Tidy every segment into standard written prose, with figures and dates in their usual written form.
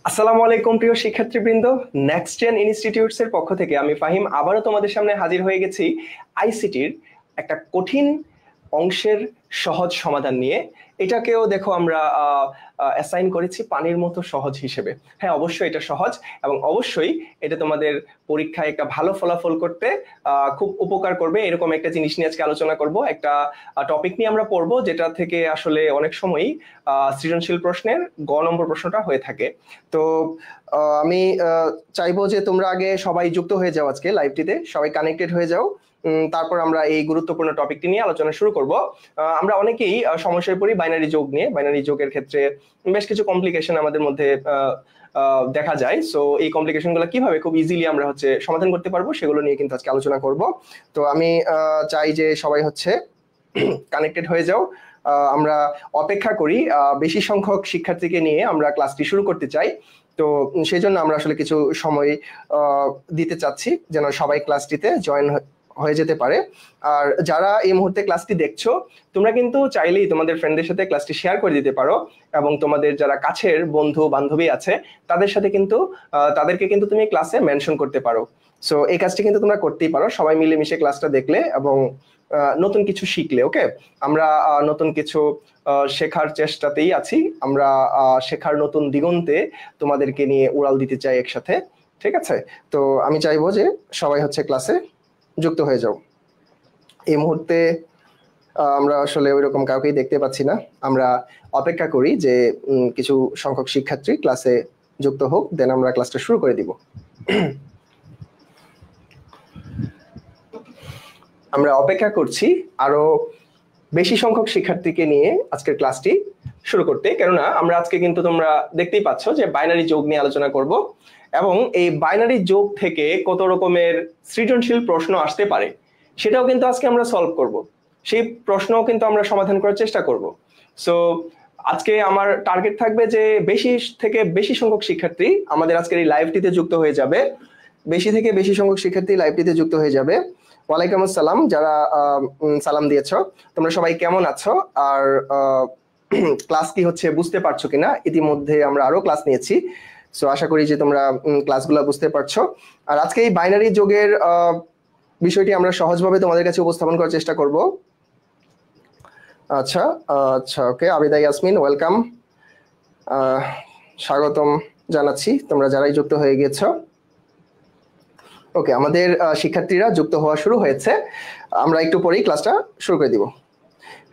আসসালামু আলাইকুম প্রিয় শিক্ষার্থীবৃন্দ। নেক্সট জেন ইনস্টিটিউটস এর পক্ষ থেকে আমি ফাহিম আবারও তোমাদের সামনে হাজির হয়ে গেছি আইসিটির একটা কঠিন অংশের সহজ সমাধান নিয়ে। এটাকেও দেখো আমরা অ্যাসাইন করেছি পানির মতো সহজ হিসেবে। হ্যাঁ, অবশ্যই এটা সহজ এবং অবশ্যই এটা তোমাদের পরীক্ষায় একটা ভালো ফলাফল করতে খুব উপকার করবে। এরকম একটা জিনিস নিয়ে আজকে আলোচনা করব। একটা টপিক নিয়ে আমরা পড়বো যেটা থেকে আসলে অনেক সময়ই সৃজনশীল প্রশ্নের গ নম্বর প্রশ্নটা হয়ে থাকে। তো আমি চাইবো যে তোমরা আগে সবাই যুক্ত হয়ে যাও, আজকে লাইভটিতে সবাই কানেক্টেড হয়ে যাও। তারপর আমরা এই গুরুত্বপূর্ণ টপিকটি নিয়ে আলোচনা শুরু করব। আমরা অনেকেই সমস্যায় পড়ি বাইনারি যোগ নিয়ে। বাইনারি যোগের ক্ষেত্রে বেশ কিছু কমপ্লিকেশন আমাদের মধ্যে দেখা যায়। সো এই কমপ্লিকেশন গুলো কিভাবে খুব ইজিলি আমরা সমাধান করতে পারবো সেগুলো নিয়ে কিন্তু আজকে আলোচনা করব। তো আমি চাই যে সবাই কানেক্টেড হয়ে যাও। আমরা অপেক্ষা করি, বেশি সংখ্যক শিক্ষার্থীকে নিয়ে আমরা ক্লাসটি শুরু করতে চাই। তো সেই জন্য আমরা আসলে কিছু সময় দিতে চাচ্ছি যেন সবাই ক্লাসটিতে জয়েন হয়ে যেতে পারে। আর যারা এই মুহূর্তে ক্লাসটি দেখছো, তোমরা কিন্তু চাইলেই তোমাদের ফ্রেন্ডদের সাথে ক্লাসটি শেয়ার করে দিতে পারো এবং তোমাদের যারা কাছের বন্ধু বান্ধবী আছে তাদের সাথে কিন্তু তাদেরকে কিন্তু তুমি ক্লাসে মেনশন করতে পারো। সো এই কাজটি কিন্তু তোমরা করতেই পারো সবাই মিলেমিশে ক্লাসটা দেখলে এবং নতুন কিছু শিখলে। ওকে, আমরা নতুন কিছু শেখার চেষ্টাতেই আছি। আমরা শেখার নতুন দিগন্তে তোমাদেরকে নিয়ে উড়াল দিতে চাই একসাথে। ঠিক আছে, তো আমি চাইবো যে সবাই ক্লাসে যুক্ত হয়ে যাও। এই মুহূর্তে আমরা আসলে ওইরকম কাউকেই দেখতে পাচ্ছি না। আমরা অপেক্ষা করি যে কিছু সংখ্যক শিক্ষার্থী ক্লাসে যুক্ত হোক, দেন আমরা ক্লাসটা শুরু করে দিব। আমরা অপেক্ষা করছি আরো বেশি সংখ্যক শিক্ষার্থীকে নিয়ে আজকের ক্লাসটি শুরু করতে, কেননা আমরা আজকে কিন্তু তোমরা দেখতেই পাচ্ছ যে বাইনারি যোগ নিয়ে আলোচনা করব এবং এই বাইনারি যোগ থেকে কত রকমের সৃজনশীল প্রশ্ন আসতে পারে সেটাও কিন্তু আজকে আমরা সলভ করব। সেই প্রশ্নও কিন্তু আমরা সমাধান করার চেষ্টা করব। সো আজকে আমার টার্গেট থাকবে যে বেশি থেকে বেশি সংখ্যক শিক্ষার্থী আমাদের আজকের এই লাইভটিতে যুক্ত হয়ে যাবে। বেশি থেকে বেশি সংখ্যক শিক্ষার্থী লাইভটিতে যুক্ত হয়ে যাবে। ওয়ালাইকুম আসসালাম, যারা সালাম দিয়েছো, তোমরা সবাই কেমন আছো? আর ক্লাস কি হচ্ছে বুঝতে পারছো কিনা? ইতিমধ্যে আমরা আরো ক্লাস নিয়েছি, সো আশা করি যে তোমরা ক্লাসগুলো বুঝতে পারছো। আর আজকে এই বাইনারি যোগের বিষয়টি আমরা সহজভাবে তোমাদের কাছে উপস্থাপন করার চেষ্টা করব। আচ্ছা আচ্ছা, ওকে, আবিদা ইয়াসমিন ওয়েলকাম, স্বাগতম জানাচ্ছি তোমরা যারাই যুক্ত হয়ে গেছো। ওকে, আমাদের শিক্ষার্থীরা যুক্ত হওয়া শুরু হয়েছে। আমরা একটু পরেই ক্লাসটা শুরু করে দিব।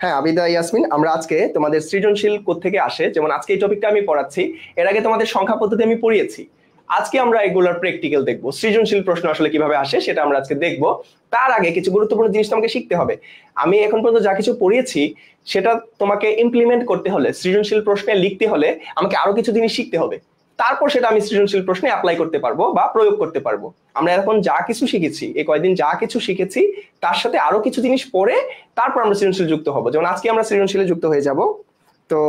হ্যাঁ আবিদা ইয়াসমিন, আমরা আজকে তোমাদের সৃজনশীল কোত্থেকে আসে, যেমন আজকে এই টপিকটা আমি পড়াচ্ছি, এর আগে তোমাদের সংখ্যা পদ্ধতি আমি পড়িয়েছি। আজকে আমরা এগুলোর প্র্যাকটিক্যাল দেখবো, সৃজনশীল প্রশ্ন আসলে কিভাবে আসে সেটা আমরা আজকে দেখবো। তার আগে কিছু গুরুত্বপূর্ণ জিনিস তোমাকে শিখতে হবে। আমি এখন পর্যন্ত যা কিছু পড়িয়েছি সেটা তোমাকে ইমপ্লিমেন্ট করতে হলে, সৃজনশীল প্রশ্নে লিখতে হলে আমাকে আরো কিছু জিনিস শিখতে হবে। তারপর সেটা আমি সৃজনশীল প্রশ্নে অ্যাপ্লাই করতে পারবো বা প্রয়োগ করতে পারবো। আমরা এখন যা কিছু শিখেছি, এই কয়েকদিন যা কিছু শিখেছি তার সাথে আরো কিছু জিনিস পড়ে তারপর আমরা সৃজনশীল যুক্ত হবো। যেমন আজকে আমরা সৃজনশীলে যুক্ত হয়ে যাব। তো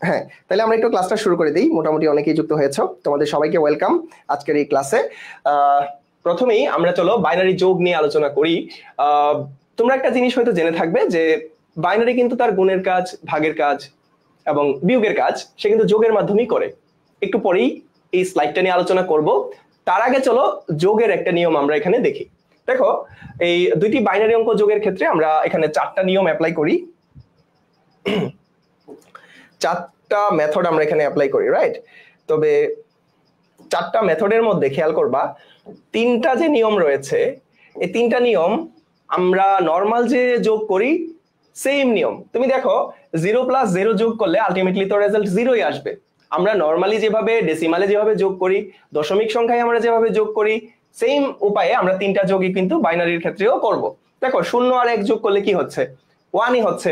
হ্যাঁ, তাহলে আমরা একটু ক্লাসটা শুরু করে দিই। মোটামুটি অনেকেই যুক্ত হয়েছো, তোমাদের সবাইকে ওয়েলকাম আজকের এই ক্লাসে। প্রথমেই আমরা চলো বাইনারি যোগ নিয়ে আলোচনা করি। তোমরা একটা জিনিস হয়তো জেনে থাকবে যে বাইনারি কিন্তু তার গুণের কাজ, ভাগের কাজ এবং বিয়োগের কাজ সে কিন্তু যোগের মাধ্যমেই করে। একটু পরেই এই স্লাইডটা নিয়ে আলোচনা করব। তার আগে চলো যোগের একটা নিয়ম আমরা এখানে দেখি। দেখো, এই দুইটি বাইনারি অঙ্ক যোগের ক্ষেত্রে আমরা এখানে চারটা নিয়ম অ্যাপ্লাই করি, চারটা মেথড আমরা এখানে অ্যাপ্লাই করি, রাইট? তবে চারটা মেথডের মধ্যে খেয়াল করবা তিনটা যে নিয়ম রয়েছে, এই তিনটা নিয়ম আমরা নর্মাল যে যোগ করি সেম নিয়ম। তুমি দেখো 0+0 যোগ করলে আলটিমেটলি তো রেজাল্ট 0ই আসবে। আমরা নর্মালি যেভাবে ডেসিমালে যেভাবে যোগ করি, দশমিক সংখ্যায় আমরা যেভাবে যোগ করি, সেম উপায়ে আমরা তিনটা যোগই কিন্তু বাইনারির ক্ষেত্রেও করব। দেখো 0 আর 1 যোগ করলে কি হচ্ছে? 1ই হচ্ছে।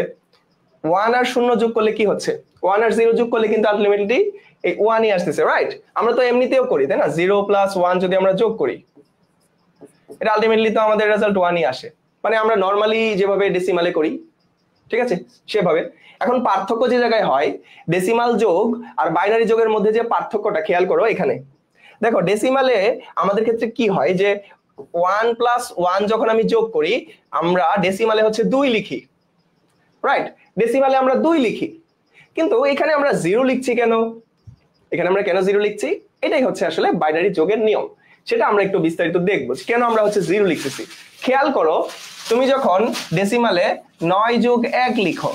1 আর 0 যোগ করলে কি হচ্ছে? 1 আর 0 যোগ করলে কিন্তু আলটিমেটলি এই 1ই আসতেছে, রাইট? আমরা তো এমনিতেও করি, তাই না? 0+1 যদি আমরা যোগ করি এটা আলটিমেটলি তো আমাদের রেজাল্ট 1ই আসে। মানে আমরা নর্মালি যেভাবে ডেসিমালে করি, ঠিক আছে, সেভাবে। এখন পার্থক্য যে জায়গায় হয় ডেসিমাল যোগ আর বাইনারি যোগের মধ্যে যে পার্থক্যটা খেয়াল করো এখানে। দেখো ডেসিমালে আমাদের ক্ষেত্রে কি হয় যে 1+1 যখন আমি যোগ করি আমরা ডেসিমালে 2 লিখি, রাইট? ডেসিমালে আমরা 2 লিখি, কিন্তু এখানে আমরা 0 লিখছি কেন? এখানে আমরা কেন 0 লিখছি, এটাই হচ্ছে আসলে বাইনারি যোগের নিয়ম। সেটা আমরা একটু বিস্তারিত দেখবো কেন আমরা হচ্ছে 0 লিখতেছি। খেয়াল করো, তুমি যখন ডেসিমালে 9+1 লিখো,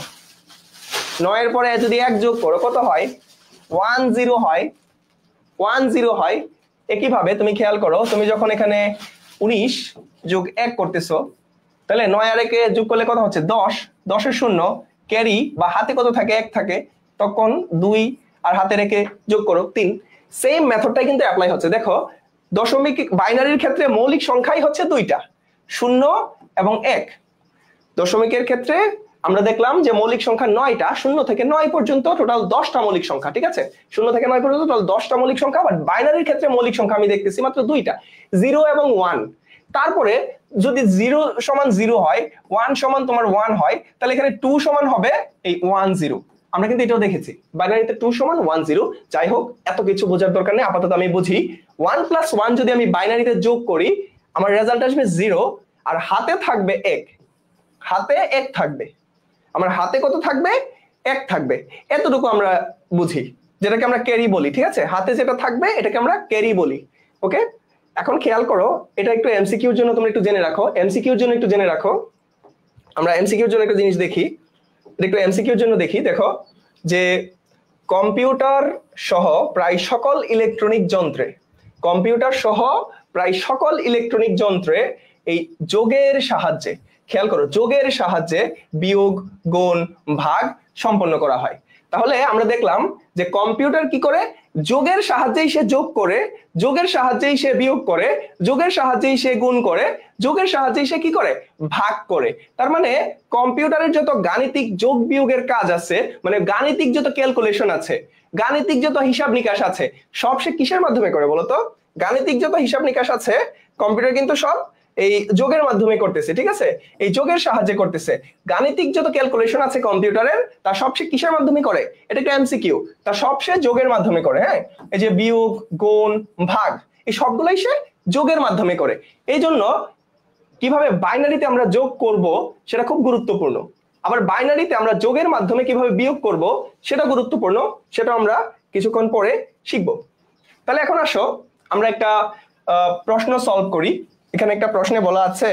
9 এর পরে যদি 1 যোগ করো কত হয়? 10 হয়, 10 হয়। একইভাবে তুমি খেয়াল করো, তুমি যখন এখানে 19+1 করতেছো, তাহলে 9 আর 1 যোগ করলে কত হচ্ছে? 10। 10-এর শূন্য ক্যারি বা হাতে কত থাকে? 1 থাকে। তখন 2 আর হাতে রেখে যোগ করো 3। সেম মেথডটাই কিন্তু অ্যাপ্লাই হচ্ছে। দেখো, দশমিক বাইনারির ক্ষেত্রে মৌলিক সংখ্যাই হচ্ছে দুইটা, 0 এবং 1। দশমিকের ক্ষেত্রে আমরা দেখলাম যে মৌলিক সংখ্যা 9টা, 0 থেকে 9 পর্যন্ত টোটাল 10টা মৌলিক সংখ্যা, ঠিক আছে? 0 থেকে 9 পর্যন্ত টোটাল 10টা মৌলিক সংখ্যা। বাট বাইনারির ক্ষেত্রে মৌলিক সংখ্যা আমি দেখতেছি মাত্র দুইটা, 0 এবং 1। তারপরে যদি 0 সমান 0 হয়, 1 সমান তোমার 1 হয়, তাহলে এখানে 2 সমান হবে এই 1 0। আমরা কিন্তু এটাও দেখেছি, বাইনারিতে 2 সমান 1 0। যাই হোক, এত কিছু বোঝার দরকার নেই, আপাতত আমি বুঝি 1 + 1 যদি আমি বাইনারিতে যোগ করি, আমার রেজাল্ট আসবে 0, আর হাতে থাকবে 1। হাতে 1 থাকবে, আমার হাতে কত থাকবে? 1 থাকবে। এতটুকু আমরা বুঝি, যেটাকে আমরা ক্যারি বলি, ঠিক আছে? হাতে যেটা থাকবে এটাকে আমরা ক্যারি বলি। ওকে, এখন খেয়াল করো, এটা একটু এমসিকিউর জন্য তোমরা একটু জেনে রাখো। এমসিকিউর জন্য একটু জেনে রাখো, আমরা এমসিকিউর জন্য একটা জিনিস দেখি, একটু এমসিকিউর জন্য দেখি। দেখো যে কম্পিউটার সহ প্রায় সকল ইলেকট্রনিক যন্ত্রে, কম্পিউটার সহ প্রায় সকল ইলেকট্রনিক যন্ত্রে এই যোগের সাহায্যে, খেয়াল করো, যোগের সাহায্যে বিয়োগ, গুণ, ভাগ সম্পন্ন করা হয়। তাহলে আমরা দেখলাম যে কম্পিউটার কি করে? যোগের সাহায্যেই সে যোগ করে, যোগের সাহায্যেই সে বিয়োগ করে, যোগের সাহায্যেই সে গুণ করে, যোগের সাহায্যেই সে কি করে? ভাগ করে। তার মানে কম্পিউটারের যত গাণিতিক যোগ বিয়োগের কাজ আছে, মানে গাণিতিক যত ক্যালকুলেশন আছে, গাণিতিক যত হিসাব নিকাশ আছে, সব সে কিসের মাধ্যমে করে বলতো? গাণিতিক যত হিসাব নিকাশ আছে কম্পিউটার কিন্তু সব এই যোগের মাধ্যমে করতেছে, ঠিক আছে? এই যোগের সাহায্যে করতেছে। গাণিতিক যত ক্যালকুলেশন আছে কম্পিউটারের, তা সব সে কিসের মাধ্যমে করে? এটা একটা এমসিকিউ। তা সব সে যোগের মাধ্যমে করে। হ্যাঁ, এই যে বিয়োগ, গুণ, ভাগ, এই সবগুলাই সে যোগের মাধ্যমে করে। এই জন্য কিভাবে বাইনারিতে আমরা যোগ করব সেটা খুব গুরুত্বপূর্ণ। আবার বাইনারিতে আমরা যোগের মাধ্যমে কিভাবে বিয়োগ করব সেটা গুরুত্বপূর্ণ, সেটা আমরা কিছুক্ষণ পরে শিখব। তাহলে এখন আসো আমরা একটা প্রশ্ন সলভ করি। এখানে একটা প্রশ্নে বলা আছে,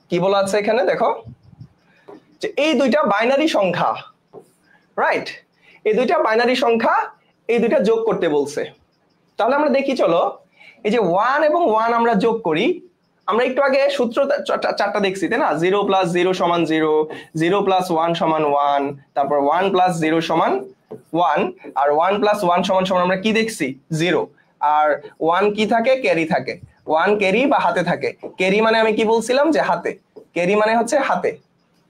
কি বলা আছে এখানে? দেখো যে এই দুইটা বাইনারি সংখ্যা, রাইট? এই দুইটা বাইনারি সংখ্যা, এই দুইটা যোগ করতে বলছে। তাহলে আমরা দেখি, চলো, এই যে 1 এবং 1 আমরা যোগ করি। আমরা একটু আগে সূত্র চারটা দেখছি, তাই না? 0 + 0 = 0, 0 + 1 = 1, তারপর 1 + 0 = 1, আর 1 + 1 = আমরা কি দেখছি? 0। আর 1 কি থাকে? ক্যারি থাকে। 1 ক্যারি বা হাতে থাকে। ক্যারি মানে আমি কি বলছিলাম? যে হাতে। ক্যারি মানে হচ্ছে হাতে।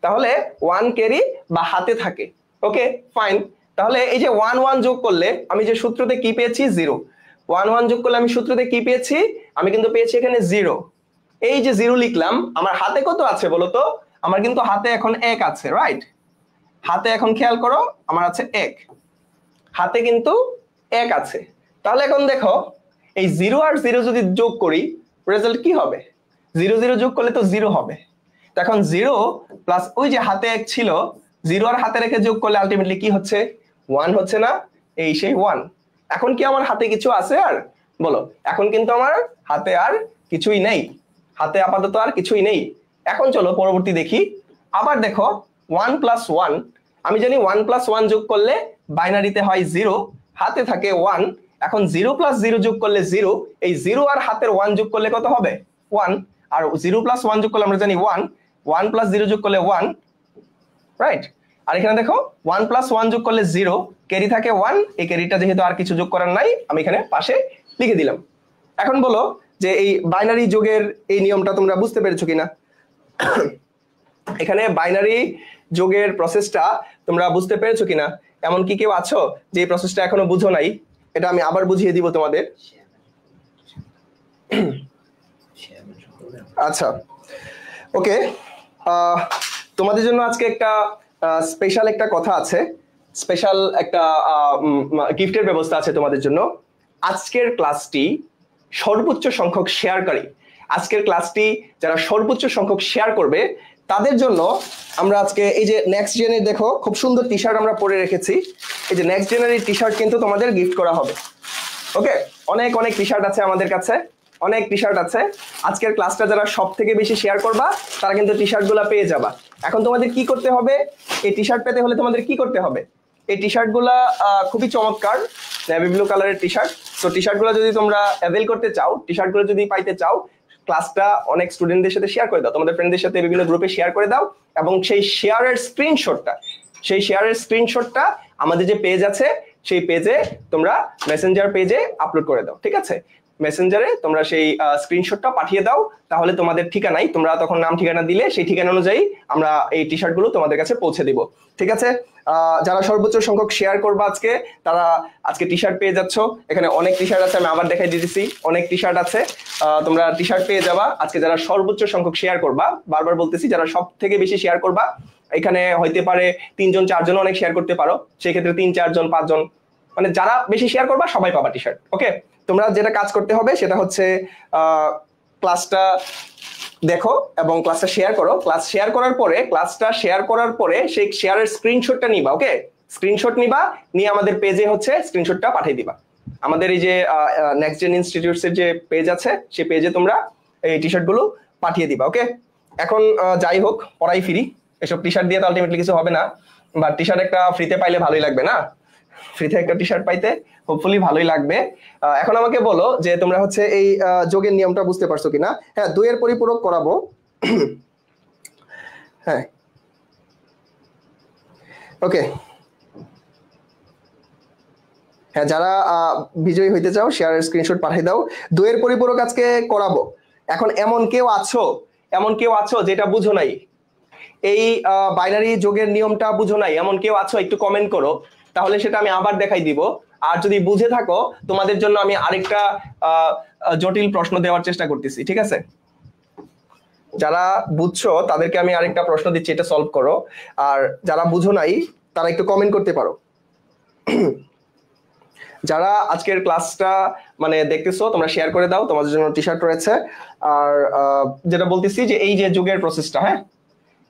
তাহলে 1 ক্যারি বা হাতে থাকে। ওকে, ফাইন। তাহলে এই যে 1 1 যোগ করলে আমি যে সূত্রতে কি পেয়েছি? 0। 1 1 যোগ করলে আমি সূত্রতে কি পেয়েছি? আমি কিন্তু পেয়েছি এখানে 0। এই যে 0 লিখলাম, আমার হাতে কত আছে বলো তো? আমার কিন্তু হাতে এখন 1 আছে, রাইট? হাতে এখন খেয়াল করো, আমার আছে 1, হাতে কিন্তু 1 আছে। তাহলে এখন দেখো, এই 0 আর 0 যদি যোগ করি, রেজাল্ট কি হবে? 0 0 যোগ করলে তো 0 হবে। তো এখন 0 প্লাস ওই যে হাতে 1 ছিল, 0 আর হাতে রেখে যোগ করলে আলটিমেটলি কি হচ্ছে? 1 হচ্ছে না? এই সেই 1। এখন কি আমার হাতে কিছু আছে আর? বলো, এখন কিন্তু আমার হাতে আর কিছুই নেই। হাতে আপাতত আর কিছুই নেই। এখন চলো পরবর্তী দেখি। আবার দেখো 1 + 1, আমি জানি 1 + 1 যোগ করলে বাইনারিতে হয় 0, হাতে থাকে 1। এখন 0 + 0 যোগ করলে 0, এই 0 আর হাতের 1 যোগ করলে কত হবে? 1। আর 0 + 1 যোগ করলে আমরা জানি 1, 1 + 0 যোগ করলে 1, রাইট? আর এখানে দেখো 1 + 1 যোগ করলে 0, ক্যারি থাকে 1, এই ক্যারিটা যেহেতু আর কিছু যোগ করার নাই, আমি এখানে পাশে লিখে দিলাম। এখন বলো যে এই বাইনারি যোগের এই নিয়মটা তোমরা বুঝতে পেরেছো কিনা? এখানে বাইনারি যোগের প্রসেসটা তোমরা বুঝতে পেরেছো কিনা? এমন কি কেউ আছো যে এই প্রসেসটা এখনো বুঝো নাই? এটা আমি আবার বুঝিয়ে দিব তোমাদের। আচ্ছা, ওকে, তোমাদের জন্য আজকে একটা স্পেশাল একটা কথা আছে, স্পেশাল একটা গিফটের ব্যবস্থা আছে তোমাদের জন্য। আজকের ক্লাসটি সর্বোচ্চ সংখ্যক শেয়ারকারী, আজকের ক্লাসটি যারা সর্বোচ্চ সংখ্যক শেয়ার করবে তাদের জন্য আমরা আজকে এই যে নেক্সট জেনের দেখো খুব সুন্দর টি শার্ট আমরা পরে রেখেছি। এই যে নেক্সট জেনের টি শার্ট কিন্তু তোমাদের গিফট করা হবে। ওকে, অনেক অনেক টি শার্ট আছে আমাদের কাছে, অনেক টি শার্ট আছে। আজকের ক্লাসটা যারা সব থেকে বেশি শেয়ার করবা তারা কিন্তু টি শার্ট গুলা পেয়ে যাবা। এখন তোমাদের কি করতে হবে, এই টি শার্ট পেতে হলে তোমাদের কি করতে হবে, এই টি শার্ট গুলা খুবই চমৎকার নেভি ব্লু কালারের টি শার্ট। তো টি শার্ট গুলো যদি তোমরা অ্যাভেল করতে চাও, টি শার্ট গুলো যদি পাইতে চাও, ক্লাসটা অনেক স্টুডেন্টদের সাথে শেয়ার করে দাও, তোমাদের ফ্রেন্ডদের সাথে বিভিন্ন গ্রুপে শেয়ার করে দাও, এবং সেই শেয়ারের স্ক্রিনশটটা আমাদের যে পেজ আছে সেই পেজে তোমরা মেসেঞ্জার পেজে আপলোড করে দাও। ঠিক আছে, মেসেঞ্জারে তোমরা সেই স্ক্রিনশটটা পাঠিয়ে দাও, তাহলে তোমাদের ঠিকানায় তোমরা তখন নাম ঠিকানা দিলে সেই ঠিকানা অনুযায়ী আমরা এই টি শার্ট গুলো তোমাদের কাছে পৌঁছে দিব। ঠিক আছে, যারা সর্বোচ্চ সংখ্যক শেয়ার করবা আজকে, তারা আজকে টি শার্ট পেয়ে যাচ্ছ। এখানে অনেক টি শার্ট আছে, আমি আবার দেখাই দিতেছি, অনেক টি শার্ট আছে, তোমরা টি শার্ট পেয়ে যাবা আজকে যারা সর্বোচ্চ সংখ্যক শেয়ার করবা। বারবার বলতেছি, যারা সব থেকে বেশি শেয়ার করবা, এখানে হইতে পারে 3 জন 4 জন অনেক শেয়ার করতে পারো, সেই ক্ষেত্রে 3 4 জন 5 জন, মানে যারা বেশি শেয়ার করবা সবাই পাবা টি শার্ট। ওকে, তোমরা যেটা কাজ করতে হবে সেটা হচ্ছে ক্লাসটা দেখো এবং ক্লাসটা শেয়ার করো। ক্লাস শেয়ার করার পরে সেই শেয়ারের স্ক্রিনশটটা নিবা। ওকে, স্ক্রিনশট নিবা, নিয়ে আমাদের পেজে হচ্ছে স্ক্রিনশটটা পাঠিয়ে দিবা। আমাদের এই যে নেক্সট জেন ইনস্টিটিউটস এর যে পেজ আছে সেই পেজে তোমরা এই টি শার্ট গুলো পাঠিয়ে দিবা। ওকে, এখন যাই হোক, পড়াই ফিরি। এসব টি শার্ট দিয়ে তো আলটিমেটলি কিছু হবে না, বাট টি শার্ট একটা ফ্রিতে পাইলে ভালোই লাগবে না? ফ্রিতে একটা টি শার্ট পাইতে হোপফুলি ভালোই লাগবে। এখন আমাকে বলো যে তোমরা হচ্ছে এই যোগের নিয়মটা বুঝতে পারছো কিনা। হ্যাঁ, 2 এর পরিপূরক করাবো। হ্যাঁ, ওকে, হ্যাঁ, যারা বিজয়ী হইতে চাও শেয়ারের স্ক্রিনশট পাঠিয়ে দাও। 2 এর পরিপূরক আজকে করাবো। এখন এমন কেউ আছো যেটা বুঝো নাই, এই বাইনারি যোগের নিয়মটা বুঝো নাই, এমন কেউ আছো? একটু কমেন্ট করো, তাহলে সেটা আমি আবার দেখাই দিব। আর যদি বুঝে থাকো, তোমাদের জন্য আমি আরেকটা জটিল প্রশ্ন দেওয়ার চেষ্টা করতেছি। ঠিক আছে, যারা বুঝছো তাদেরকে আমি আরেকটা প্রশ্ন দিচ্ছি, এটা সলভ করো। আর যারা বুঝো নাই তারা একটু কমেন্ট করতে পারো। যারা আজকের ক্লাসটা মানে দেখতেছো, তোমরা শেয়ার করে দাও, তোমাদের জন্য টি শার্ট রয়েছে। আর যেটা বলতেছি যে এই যে যোগের প্রসেসটা, হ্যাঁ,